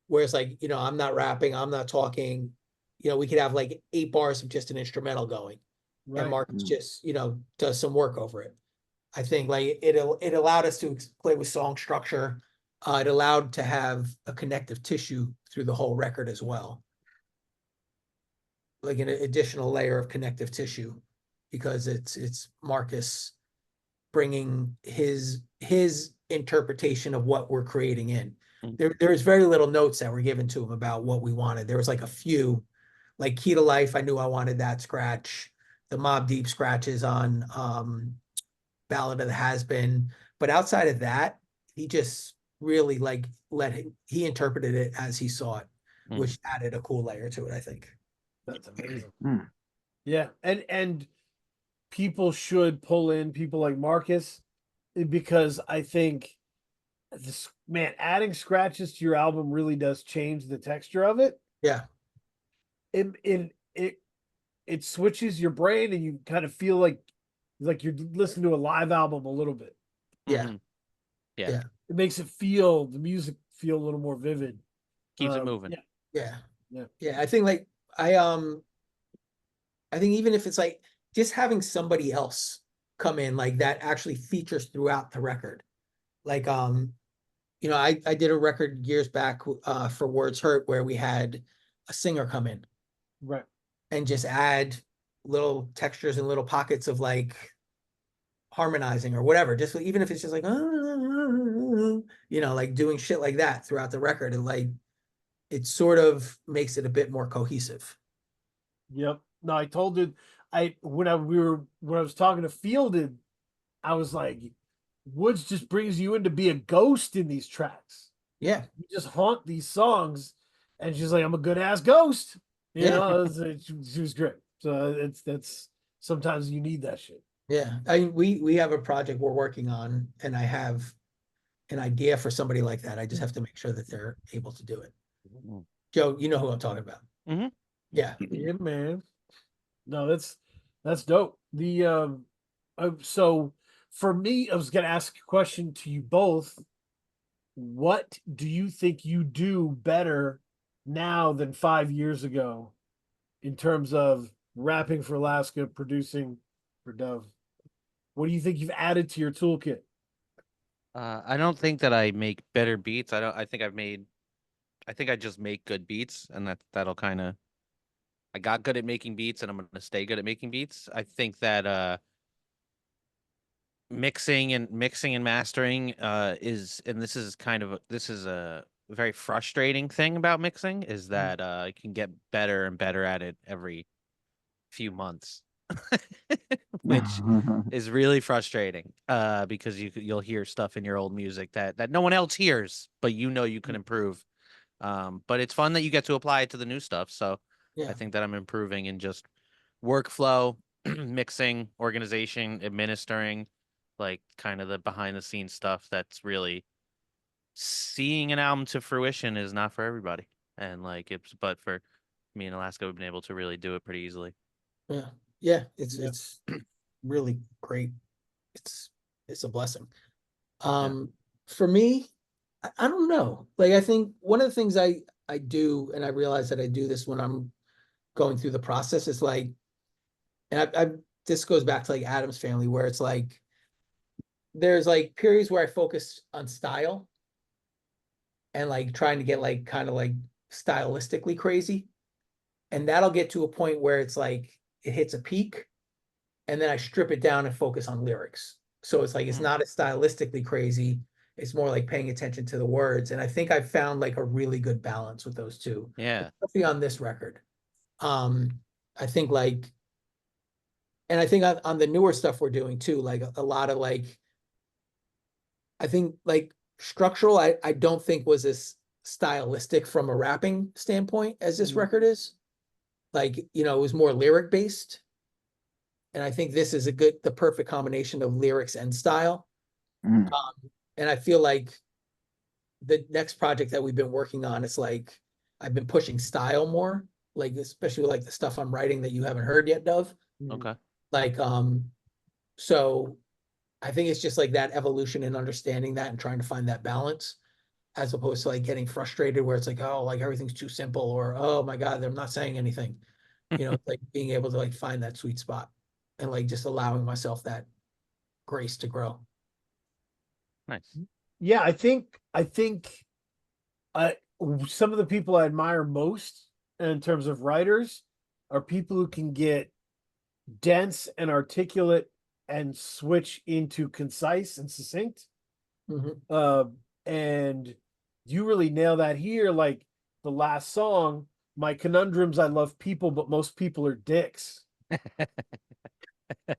Whereas like, you know, I'm not rapping, I'm not talking, you know, we could have like 8 bars of just an instrumental going. And Marcus just, you know, does some work over it. I think like it allowed us to play with song structure. It allowed to have a connective tissue through the whole record as well. Like an additional layer of connective tissue, because it's Marcus bringing his interpretation of what we're creating in. There's very little notes that were given to him about what we wanted. There was like a few, like Key to Life, I knew I wanted that scratch. The Mobb Deep scratches on Ballad of the Has-Been. But outside of that, he just really like he interpreted it as he saw it, which added a cool layer to it, I think. That's amazing. Yeah, and people should pull in people like Marcus, because I think adding scratches to your album really does change the texture of it. Yeah. It switches your brain and you kind of feel like you're listening to a live album a little bit. Yeah. It makes the music feel a little more vivid. Keeps it moving. Yeah. I think like I think even if it's like just having somebody else come in like that actually features throughout the record. Like you know, I did a record years back for Words Hurt where we had a singer come in. Right. And just add little textures and little pockets of like harmonizing or whatever. Just even if it's just like you know, like doing shit like that throughout the record, and like it sort of makes it a bit more cohesive. Yep. No, I told you when I was talking to Fielded, I was like, Woods just brings you in to be a ghost in these tracks. Yeah. You just haunt these songs, and she's like, I'm a good ass ghost. You know, she was great. So that's sometimes you need that shit. Yeah. We have a project we're working on, and I have an idea for somebody like that, I just have to make sure that they're able to do it. Mm. Joe, you know who I'm talking about. Mm-hmm. Yeah. Yeah, man. No, that's dope. So for me, I was gonna ask a question to you both. What do you think you do better now than 5 years ago in terms of rapping for Alaska, producing for Dove? What do you think you've added to your toolkit? I don't think that I make better beats. I think I just make good beats, and that'll kind of. I got good at making beats, and I'm gonna stay good at making beats. I think that mixing and mastering is, and this is a very frustrating thing about mixing, is that I can get better and better at it every few months. Which is really frustrating because you'll hear stuff in your old music that no one else hears, but you can improve. But it's fun that you get to apply it to the new stuff. So I think that I'm improving in just workflow, mixing, organization, administering, like kind of the behind the scenes stuff that's really seeing an album to fruition is not for everybody. And but for me and Alaska, we've been able to really do it pretty easily. Yeah. Yeah. It's really great. It's a blessing. For me, I don't know. Like, I think one of the things I do, and I realize that I do this when I'm going through the process, is like, and I this goes back to like Adam's Family, where it's like, there's like periods where I focus on style and like trying to get like kind of like stylistically crazy. And that'll get to a point where it's like it hits a peak, and then I strip it down and focus on lyrics. So it's like it's not as stylistically crazy. It's more like paying attention to the words. And I think I've found like a really good balance with those two. Yeah. Especially on this record. I think like, and I think on the newer stuff we're doing too, like a lot of like, I think like structural, I don't think was as stylistic from a rapping standpoint as this record is. Like, it was more lyric based. And I think this is the perfect combination of lyrics and style. And I feel like the next project that we've been working on, it's like, I've been pushing style more, like, especially with like the stuff I'm writing that you haven't heard yet, Dove. Okay. Like, so I think it's just like that evolution and understanding that and trying to find that balance, as opposed to like getting frustrated where it's like, oh, like everything's too simple, or, oh my God, they're not saying anything. Like being able to like find that sweet spot and like just allowing myself that grace to grow. Nice. Yeah, I think some of the people I admire most in terms of writers are people who can get dense and articulate and switch into concise and succinct. And you really nail that here. Like the last song, my conundrums, I love people, but most people are dicks.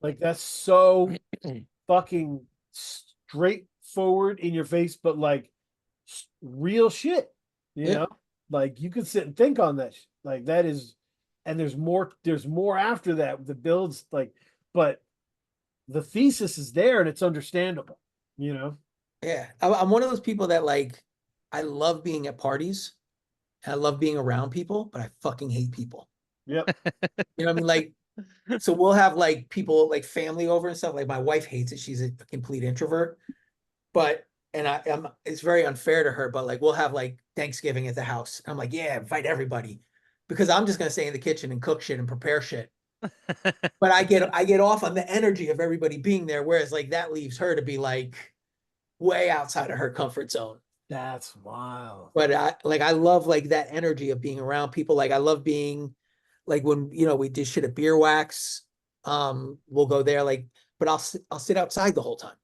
Like that's so fucking straightforward in your face, but like real shit, you know, like you could sit and think on that. Like that is, and there's more after that. The builds like, but the thesis is there and it's understandable, Yeah. I'm one of those people that like, I love being at parties and I love being around people, but I fucking hate people. Yep. You know what I mean? Like, so we'll have like people, like family over and stuff. Like my wife hates it. She's a complete introvert, but, and it's very unfair to her, but like, we'll have like Thanksgiving at the house. I'm like, yeah, invite everybody, because I'm just going to stay in the kitchen and cook shit and prepare shit. But I get off on the energy of everybody being there. Whereas like that leaves her to be like way outside of her comfort zone. That's wild. But I love like that energy of being around people. Like I love being like when, we did shit at Beer Wax, we'll go there, like, but I'll sit outside the whole time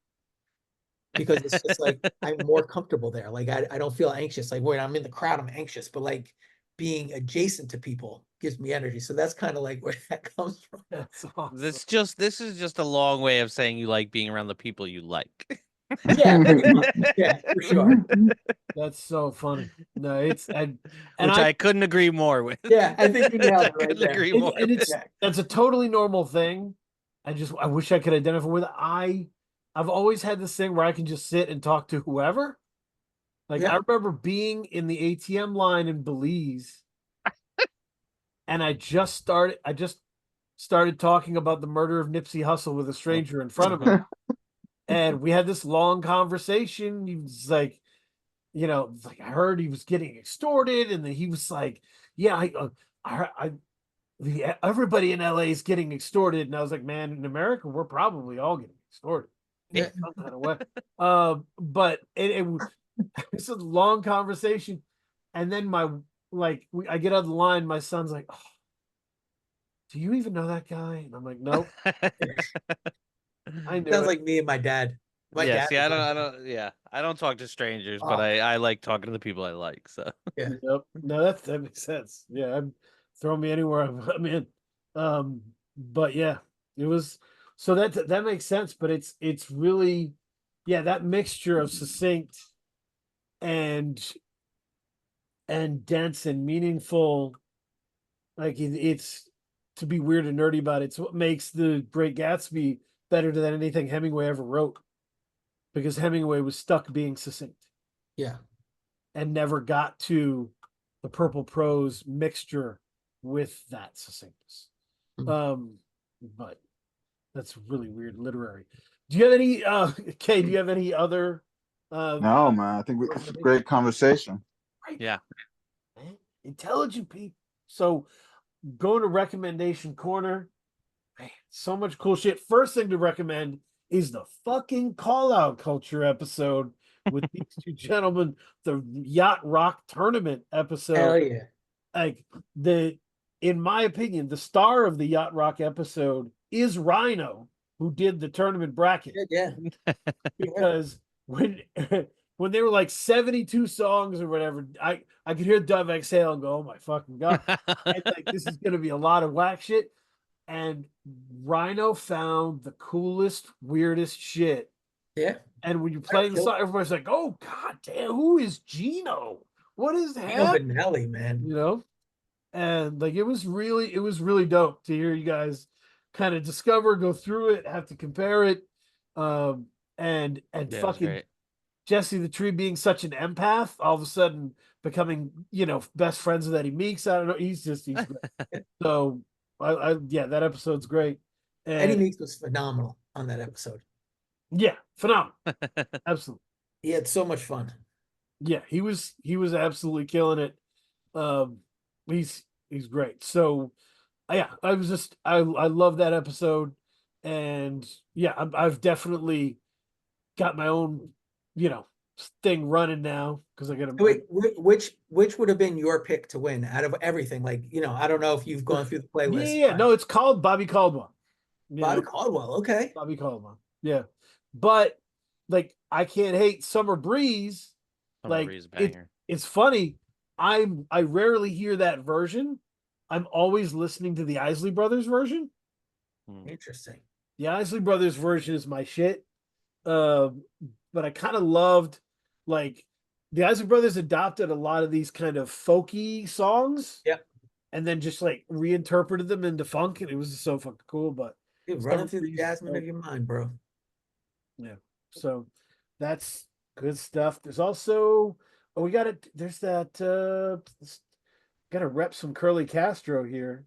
because it's just like, I'm more comfortable there. Like, I don't feel anxious. Like when I'm in the crowd, I'm anxious, but like being adjacent to people gives me energy. So that's kind of like where that comes from. That's awesome. This is just a long way of saying you like being around the people you like. Yeah, yeah, for sure. That's so funny. No, which I couldn't agree more with. Yeah, I think you nailed it right couldn't there. agree more. That's a totally normal thing. I wish I could identify with it. I I've always had this thing where I can just sit and talk to whoever. Like I remember being in the ATM line in Belize, and I just started talking about the murder of Nipsey Hussle with a stranger in front of me. And we had this long conversation. He was like, like I heard he was getting extorted, and then he was like, "Yeah, everybody in LA is getting extorted." And I was like, "Man, in America, we're probably all getting extorted, some kind of way." But it was a long conversation, and then I get out of the line. My son's like, "Oh, do you even know that guy?" And I'm like, "Nope." I knew Sounds it. like me and my dad. My dad. I don't talk to strangers, but I like talking to the people I like. So Yeah. Yep. No, that makes sense. Yeah, throw me anywhere I'm in. But yeah, it was so that makes sense. But it's really, yeah, that mixture of succinct and dense and meaningful. Like it's to be weird and nerdy about it. It's what makes The Great Gatsby better than anything Hemingway ever wrote, because Hemingway was stuck being succinct. Yeah. And never got to the purple prose mixture with that succinctness. But that's really weird literary. Do you have any Kay, do you have any other No, man. I think it's a great conversation. Right. Yeah. Man. Intelligent people. So going to recommendation corner. Man, so much cool shit. First thing to recommend is the fucking call out culture episode with these two gentlemen, the Yacht Rock tournament episode. Hell yeah. Like in my opinion, the star of the Yacht Rock episode is Rhino, who did the tournament bracket. Yeah. Because when they were like 72 songs or whatever, I could hear Dove exhale and go, "Oh my fucking god." And like this is gonna be a lot of whack shit. And Rhino found the coolest, weirdest shit. Yeah. And when you're playing the song, everybody's like, "Oh god damn, who is Gino? What is that?" Benelli, man. And like it was really dope to hear you guys kind of discover, go through it, have to compare it. And fucking Jesse the Tree being such an empath, all of a sudden becoming, best friends with Eddie Meeks. I don't know. He's great. So that episode's great. And Eddie Meeks was phenomenal on that episode. Yeah, phenomenal. Absolutely. He had so much fun. Yeah, he was absolutely killing it. He's great. So yeah, I love that episode. And yeah, I've definitely got my own, thing running now because I got to wait. Which would have been your pick to win out of everything? Like, I don't know if you've gone through the playlist. Yeah, no, it's called Bobby Caldwell. Bobby Caldwell, okay. Bobby Caldwell. Yeah. But like I can't hate Summer Breeze. Summer Breeze banger. It's funny. I rarely hear that version. I'm always listening to the Isley Brothers version. Interesting. The Isley Brothers version is my shit. But I kind of loved, like, the Isley Brothers adopted a lot of these kind of folky songs. Yep. And then just like reinterpreted them into funk, and it was so fucking cool. But dude, running through the jasmine of your mind, bro. Yeah. So that's good stuff. There's also we got it. There's that got to rep some Curly Castro here.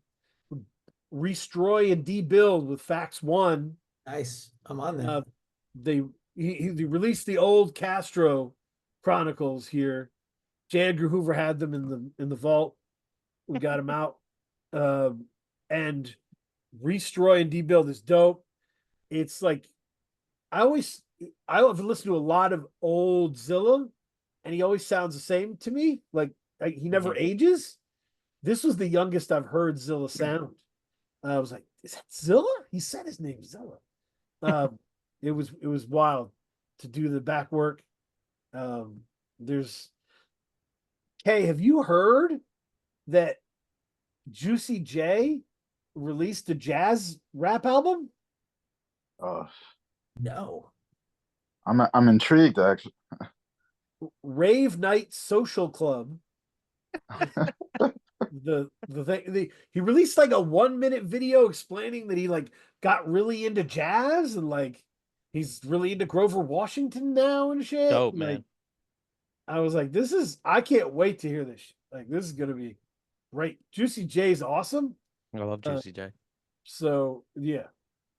Restroy and Debuild with Fax One. Nice. I'm on that. He released the old Castro Chronicles here. J. Edgar Hoover had them in the vault. We got them out. And Restroy and Debuild is dope. It's like I have listened to a lot of old Zilla, and he always sounds the same to me. Like he never ages. This was the youngest I've heard Zilla sound. I was like, is that Zilla? He said his name Zilla. It was wild to do the back work. There's Kay, have you heard that Juicy J released a jazz rap album? No. I'm intrigued actually. Rave Night Social Club. He released like a 1-minute video explaining that he like got really into jazz, and like He's really into Grover Washington now and shit. Dope, Like, man. I was like, I can't wait to hear this shit. Like, this is gonna be great. Juicy J's awesome. I love Juicy J. So yeah,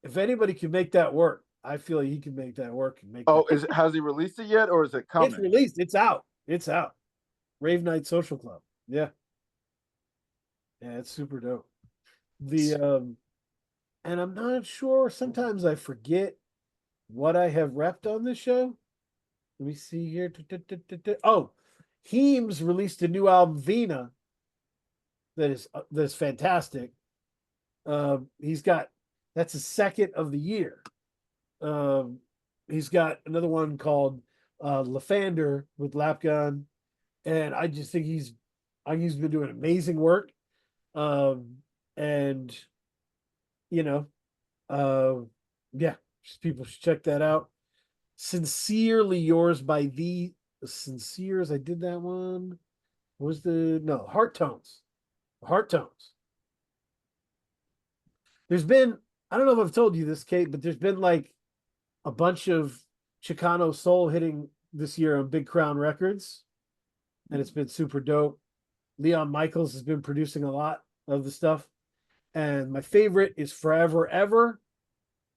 if anybody can make that work, I feel like he can make that work and make Oh, that. has he released it yet, or is it coming? It's released. It's out. It's out. Rave Night Social Club. Yeah. Yeah, it's super dope. And I'm not sure. Sometimes I forget what I have repped on this show. Let me see here. Oh, Heems released a new album, Vina. That is fantastic. He's got that's his second of the year. He's got another one called Lafander with Lapgun, and I just think he's been doing amazing work. And you know, yeah, people should check that out. Sincerely Yours by the Sinceres. I did that one. What was Heart Tones. Heart Tones. There's been, I don't know if I've told you this, Kate, but there's been like a bunch of Chicano soul hitting this year on Big Crown Records, and it's been super dope. Leon Michaels has been producing a lot of the stuff, and my favorite is Forever Ever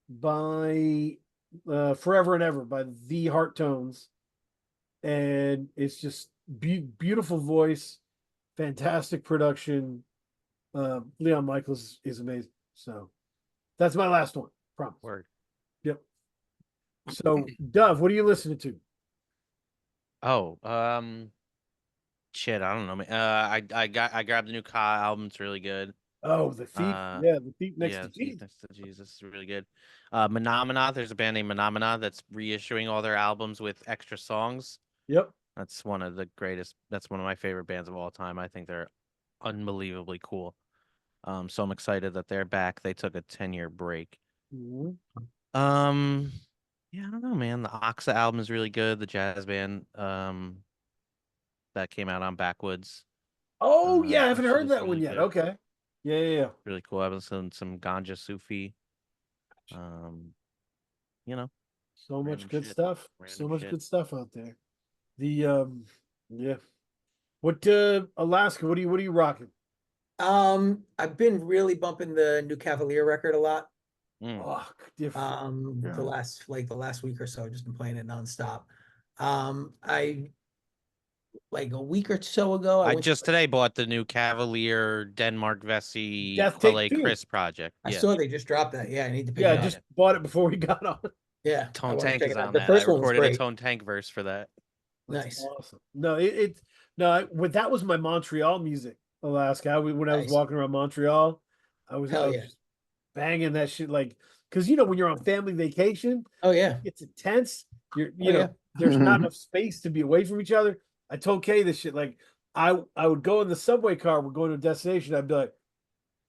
by Forever and Ever by the Heart Tones, and it's just beautiful voice, fantastic production. Leon Michaels is amazing. So that's my last one. Promise. Word. Yep. So Dove, what are you listening to? Oh, shit, I don't know, man. I grabbed the new Ka album. It's really good. Oh, The Thief. Yeah, The Thief Next to Thief Jesus. Next to Jesus is really good. Menomina, there's a band named Menomina that's reissuing all their albums with extra songs. Yep. That's one of the greatest. That's one of my favorite bands of all time. I think they're unbelievably cool. So I'm excited that they're back. They took a 10-year break. Mm-hmm. Yeah, I don't know, man. The Oxa album is really good. The jazz band, that came out on Backwoods. Oh yeah, I haven't that shit heard is that one really yet. good. Okay. Yeah. Really cool. I've listened to some Ganja Sufi. You know, So much random good shit. stuff. Random So much shit. good stuff out there. Yeah. What Alaska, what are you rocking? I've been really bumping the new Cavalier record a lot. Oh, different. The last week or so, I've just been playing it nonstop. I like a week or so ago, I went just today bought the new Cavalier Denmark Vesey Death Quelle Take Two. Chris project. I Yeah. saw they just dropped that. Yeah, I need to pick Yeah, it I up. just bought it before we got on. Yeah, I Tone wanna Tank check is it out. on The that. first I one was recorded a great. Tone Tank verse for that. Nice. Awesome. No, that was my Montreal music, Alaska. When I was Nice. walking around Montreal, I was just banging that shit, like, because when you're on family vacation, Oh yeah, it's intense. You Oh, know, yeah. there's not enough space to be away from each other. I told Kay this shit. Like, I would go in the subway car. We're going to a destination. I'd be like,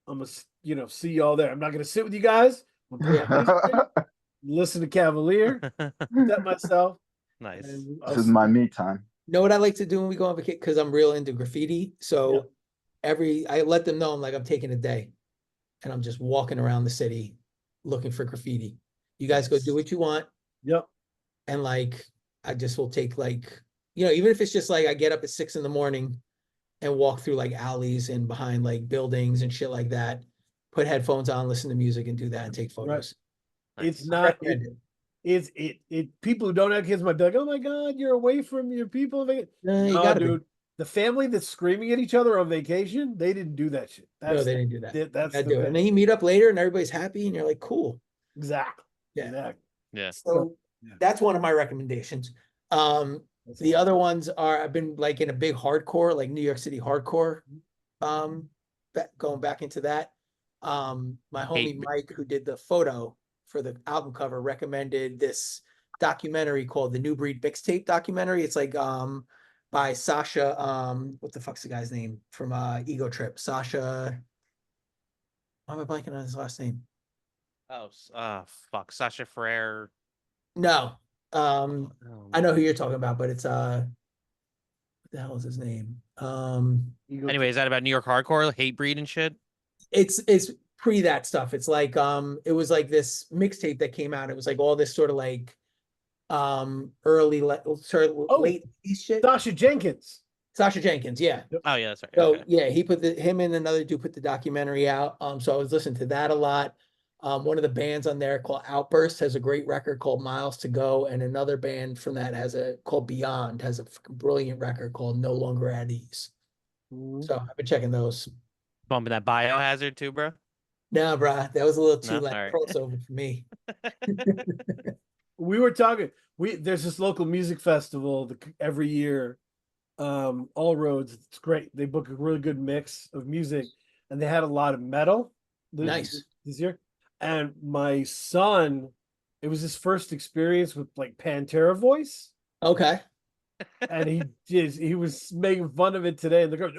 I'm gonna, see y'all there. I'm not gonna sit with you guys. I'm gonna put my music in, listen to Cavalier, set myself. Nice. This is my me time. Know what I like to do when we go on vacation? Because I'm real into graffiti. So I let them know I'm taking a day, and I'm just walking around the city looking for graffiti. You guys go do what you want. Yep. And like, I just will take even if it's just like I get up at 6 a.m. and walk through like alleys and behind like buildings and shit like that, put headphones on, listen to music and do that and take photos. Right. It's not, people who don't have kids might be like, oh my God, you're away from your people. No, dude, the family that's screaming at each other on vacation, they didn't do that shit. No, they didn't do that. That's do it. And then you meet up later and everybody's happy and you're like, cool. Exactly. Yeah. Exactly. Yeah. So that's one of my recommendations. The other ones are, I've been like in a big hardcore, like New York City hardcore, going back into that. My homie Mike, who did the photo for the album cover, recommended this documentary called the New Breed Mixtape documentary. It's like by Sasha, what the fuck's the guy's name from Ego Trip? Sasha, why am I blanking on his last name? Oh, fuck, Sasha Ferrer. No, I know who you're talking about, but it's what the hell is his name? Anyway, is that about New York hardcore, hate breed and shit? It's pre that stuff. It's like it was like this mixtape that came out. It was like all this sort of like early sort of late 80s shit. Sasha Jenkins. Sasha Jenkins, yeah. Oh yeah, that's right. So Okay. yeah, he put him and another dude put the documentary out. So I was listening to that a lot. One of the bands on there called Outburst has a great record called Miles to Go, and another band from that called Beyond has a brilliant record called No Longer at Ease. So I've been checking those. Bumping that Biohazard too, bro. No, bruh, that was a little too No? like All right. crossover for me. We were talking. There's this local music festival every year. All Roads. It's great. They book a really good mix of music, and they had a lot of metal. Nice. This year. And my son, it was his first experience with like Pantera voice. Okay. And he was making fun of it today, and they're going,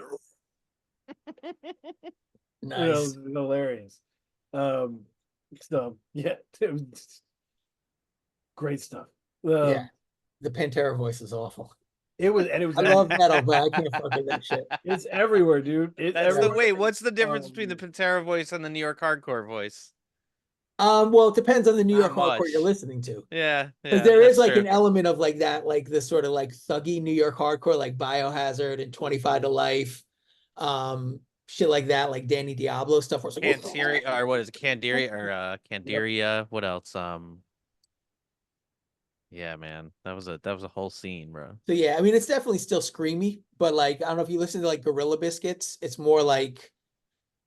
Nice. Hilarious. So yeah, it was great stuff. Yeah, the Pantera voice is awful. It was. I love metal, but I can't fuck with that shit. It's everywhere, dude. Wait, what's the difference between the Pantera voice and the New York hardcore voice? Well, it depends on the New York Not hardcore much. you're listening to. Yeah, Because there is that's like true. an element of like that, like this sort of like thuggy New York hardcore, like Biohazard and 25 to Life, shit like that, like Danny Diablo stuff. Where it's like, Canteria, or what is it? Candiria or Candiria? What else? Yeah, man, that was a whole scene, bro. So yeah, I mean, it's definitely still screamy, but like I don't know if you listen to like Gorilla Biscuits, it's more like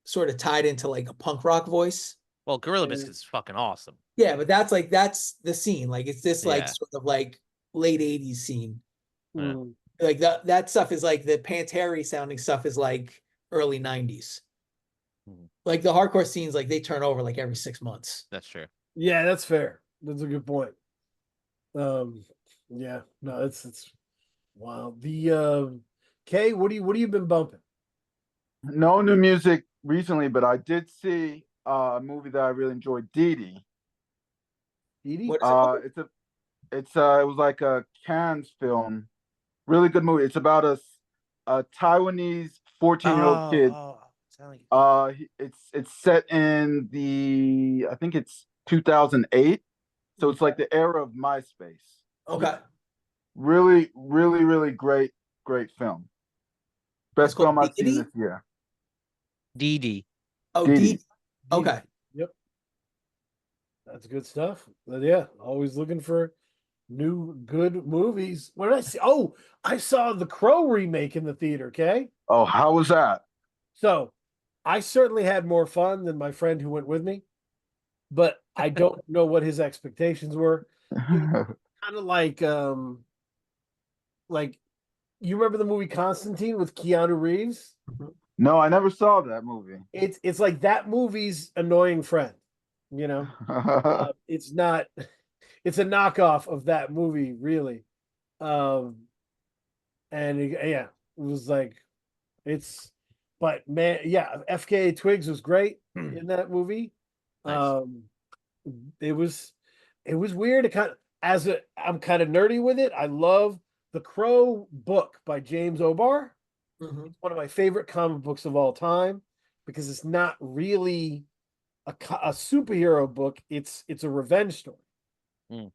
sort of tied into like a punk rock voice. Well, Gorilla Biscuits is fucking awesome. Yeah, but that's the scene. Like it's this like Yeah. sort of like late 80s scene. Yeah. Like that stuff is like the Pantera sounding stuff is like early 90s. Like the hardcore scenes, like they turn over like every 6 months. That's true. Yeah, that's fair. That's a good point. Yeah, no, it's wow. The Kay, what have you been bumping? No new music recently, but I did see a movie that I really enjoyed, Dee Dee. Dee Dee? What is it? It was like a Cannes film. Really good movie. It's about a Taiwanese 14-year-old kid. It's set in I think it's 2008. So it's like the era of MySpace. Okay. Really, really, really great film. Best film I've seen this year. Dee Dee. Oh, Dee Dee. Dee. Okay. Yep. That's good stuff. But yeah, always looking for new good movies. What did I see? Oh, I saw the Crow remake in the theater, okay? Oh, how was that? So I certainly had more fun than my friend who went with me, but I don't know what his expectations were. Kind of like you remember the movie Constantine with Keanu Reeves? No, I never saw that movie. It's like that movie's annoying friend, you know. It's not. It's a knockoff of that movie, really. And it was like, but man, yeah, FKA Twigs was great in that movie. Nice. It was weird. I'm kind of nerdy with it. I love the Crow book by James O'Barr. It's one of my favorite comic books of all time because it's not really a superhero book. It's a revenge story.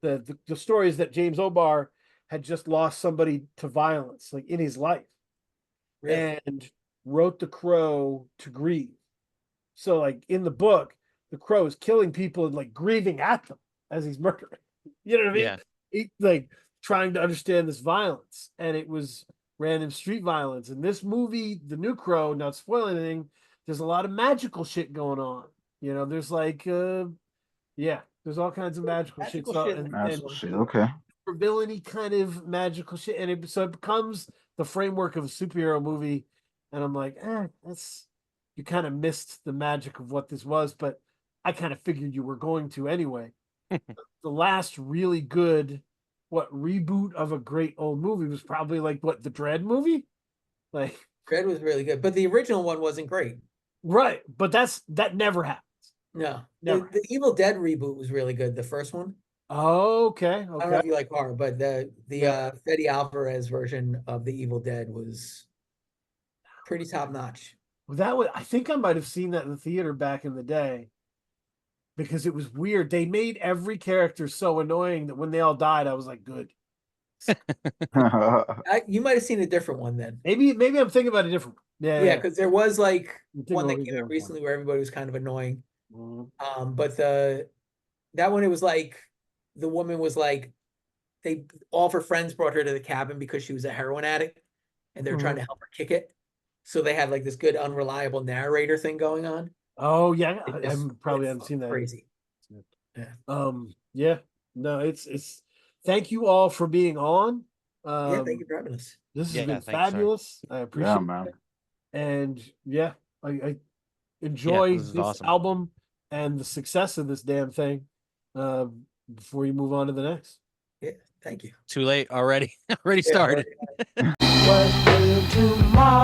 The story is that James O'Barr had just lost somebody to violence, like in his life, and wrote the Crow to grieve. So, like in the book, the Crow is killing people and like grieving at them as he's murdering. You know what I mean? Yeah. He, like trying to understand this violence, and it was random street violence. In this movie, The New Crow, not spoiling anything, there's a lot of magical shit going on. You know, there's like there's all kinds of magical shit. Magical shit, okay. For villainy kind of magical shit. And it becomes the framework of a superhero movie. And I'm like, you kind of missed the magic of what this was, but I kind of figured you were going to anyway. The last really good reboot of a great old movie was probably like the Dread movie? Like Dread was really good, but the original one wasn't great. Right. But that never happens. No. Never. The Evil Dead reboot was really good, the first one. Oh, okay. I don't know if you like horror, but the Fede Alvarez version of the Evil Dead was pretty top notch. I think I might have seen that in the theater back in the day, because it was weird. They made every character so annoying that when they all died, I was like, good. You might have seen a different one then. Maybe I'm thinking about a different one. Yeah, because there was like I'm thinking one that about a came out different recently where everybody was kind of annoying. one. But that one, it was like the woman was like, all of her friends brought her to the cabin because she was a heroin addict, and they're trying to help her kick it. So they had like this good unreliable narrator thing going on. Oh yeah, It I just- probably it's haven't seen that. Crazy. Yeah. No, it's thank you all for being on. Yeah, thank you for having us. This has Yeah, been thanks, sir. fabulous. I appreciate Yeah, man. it. And yeah, I Yeah, enjoy this is this awesome. album and the success of this damn thing. Before you move on to the next. Yeah, thank you. Too late already. Already Yeah, started. Welcome to my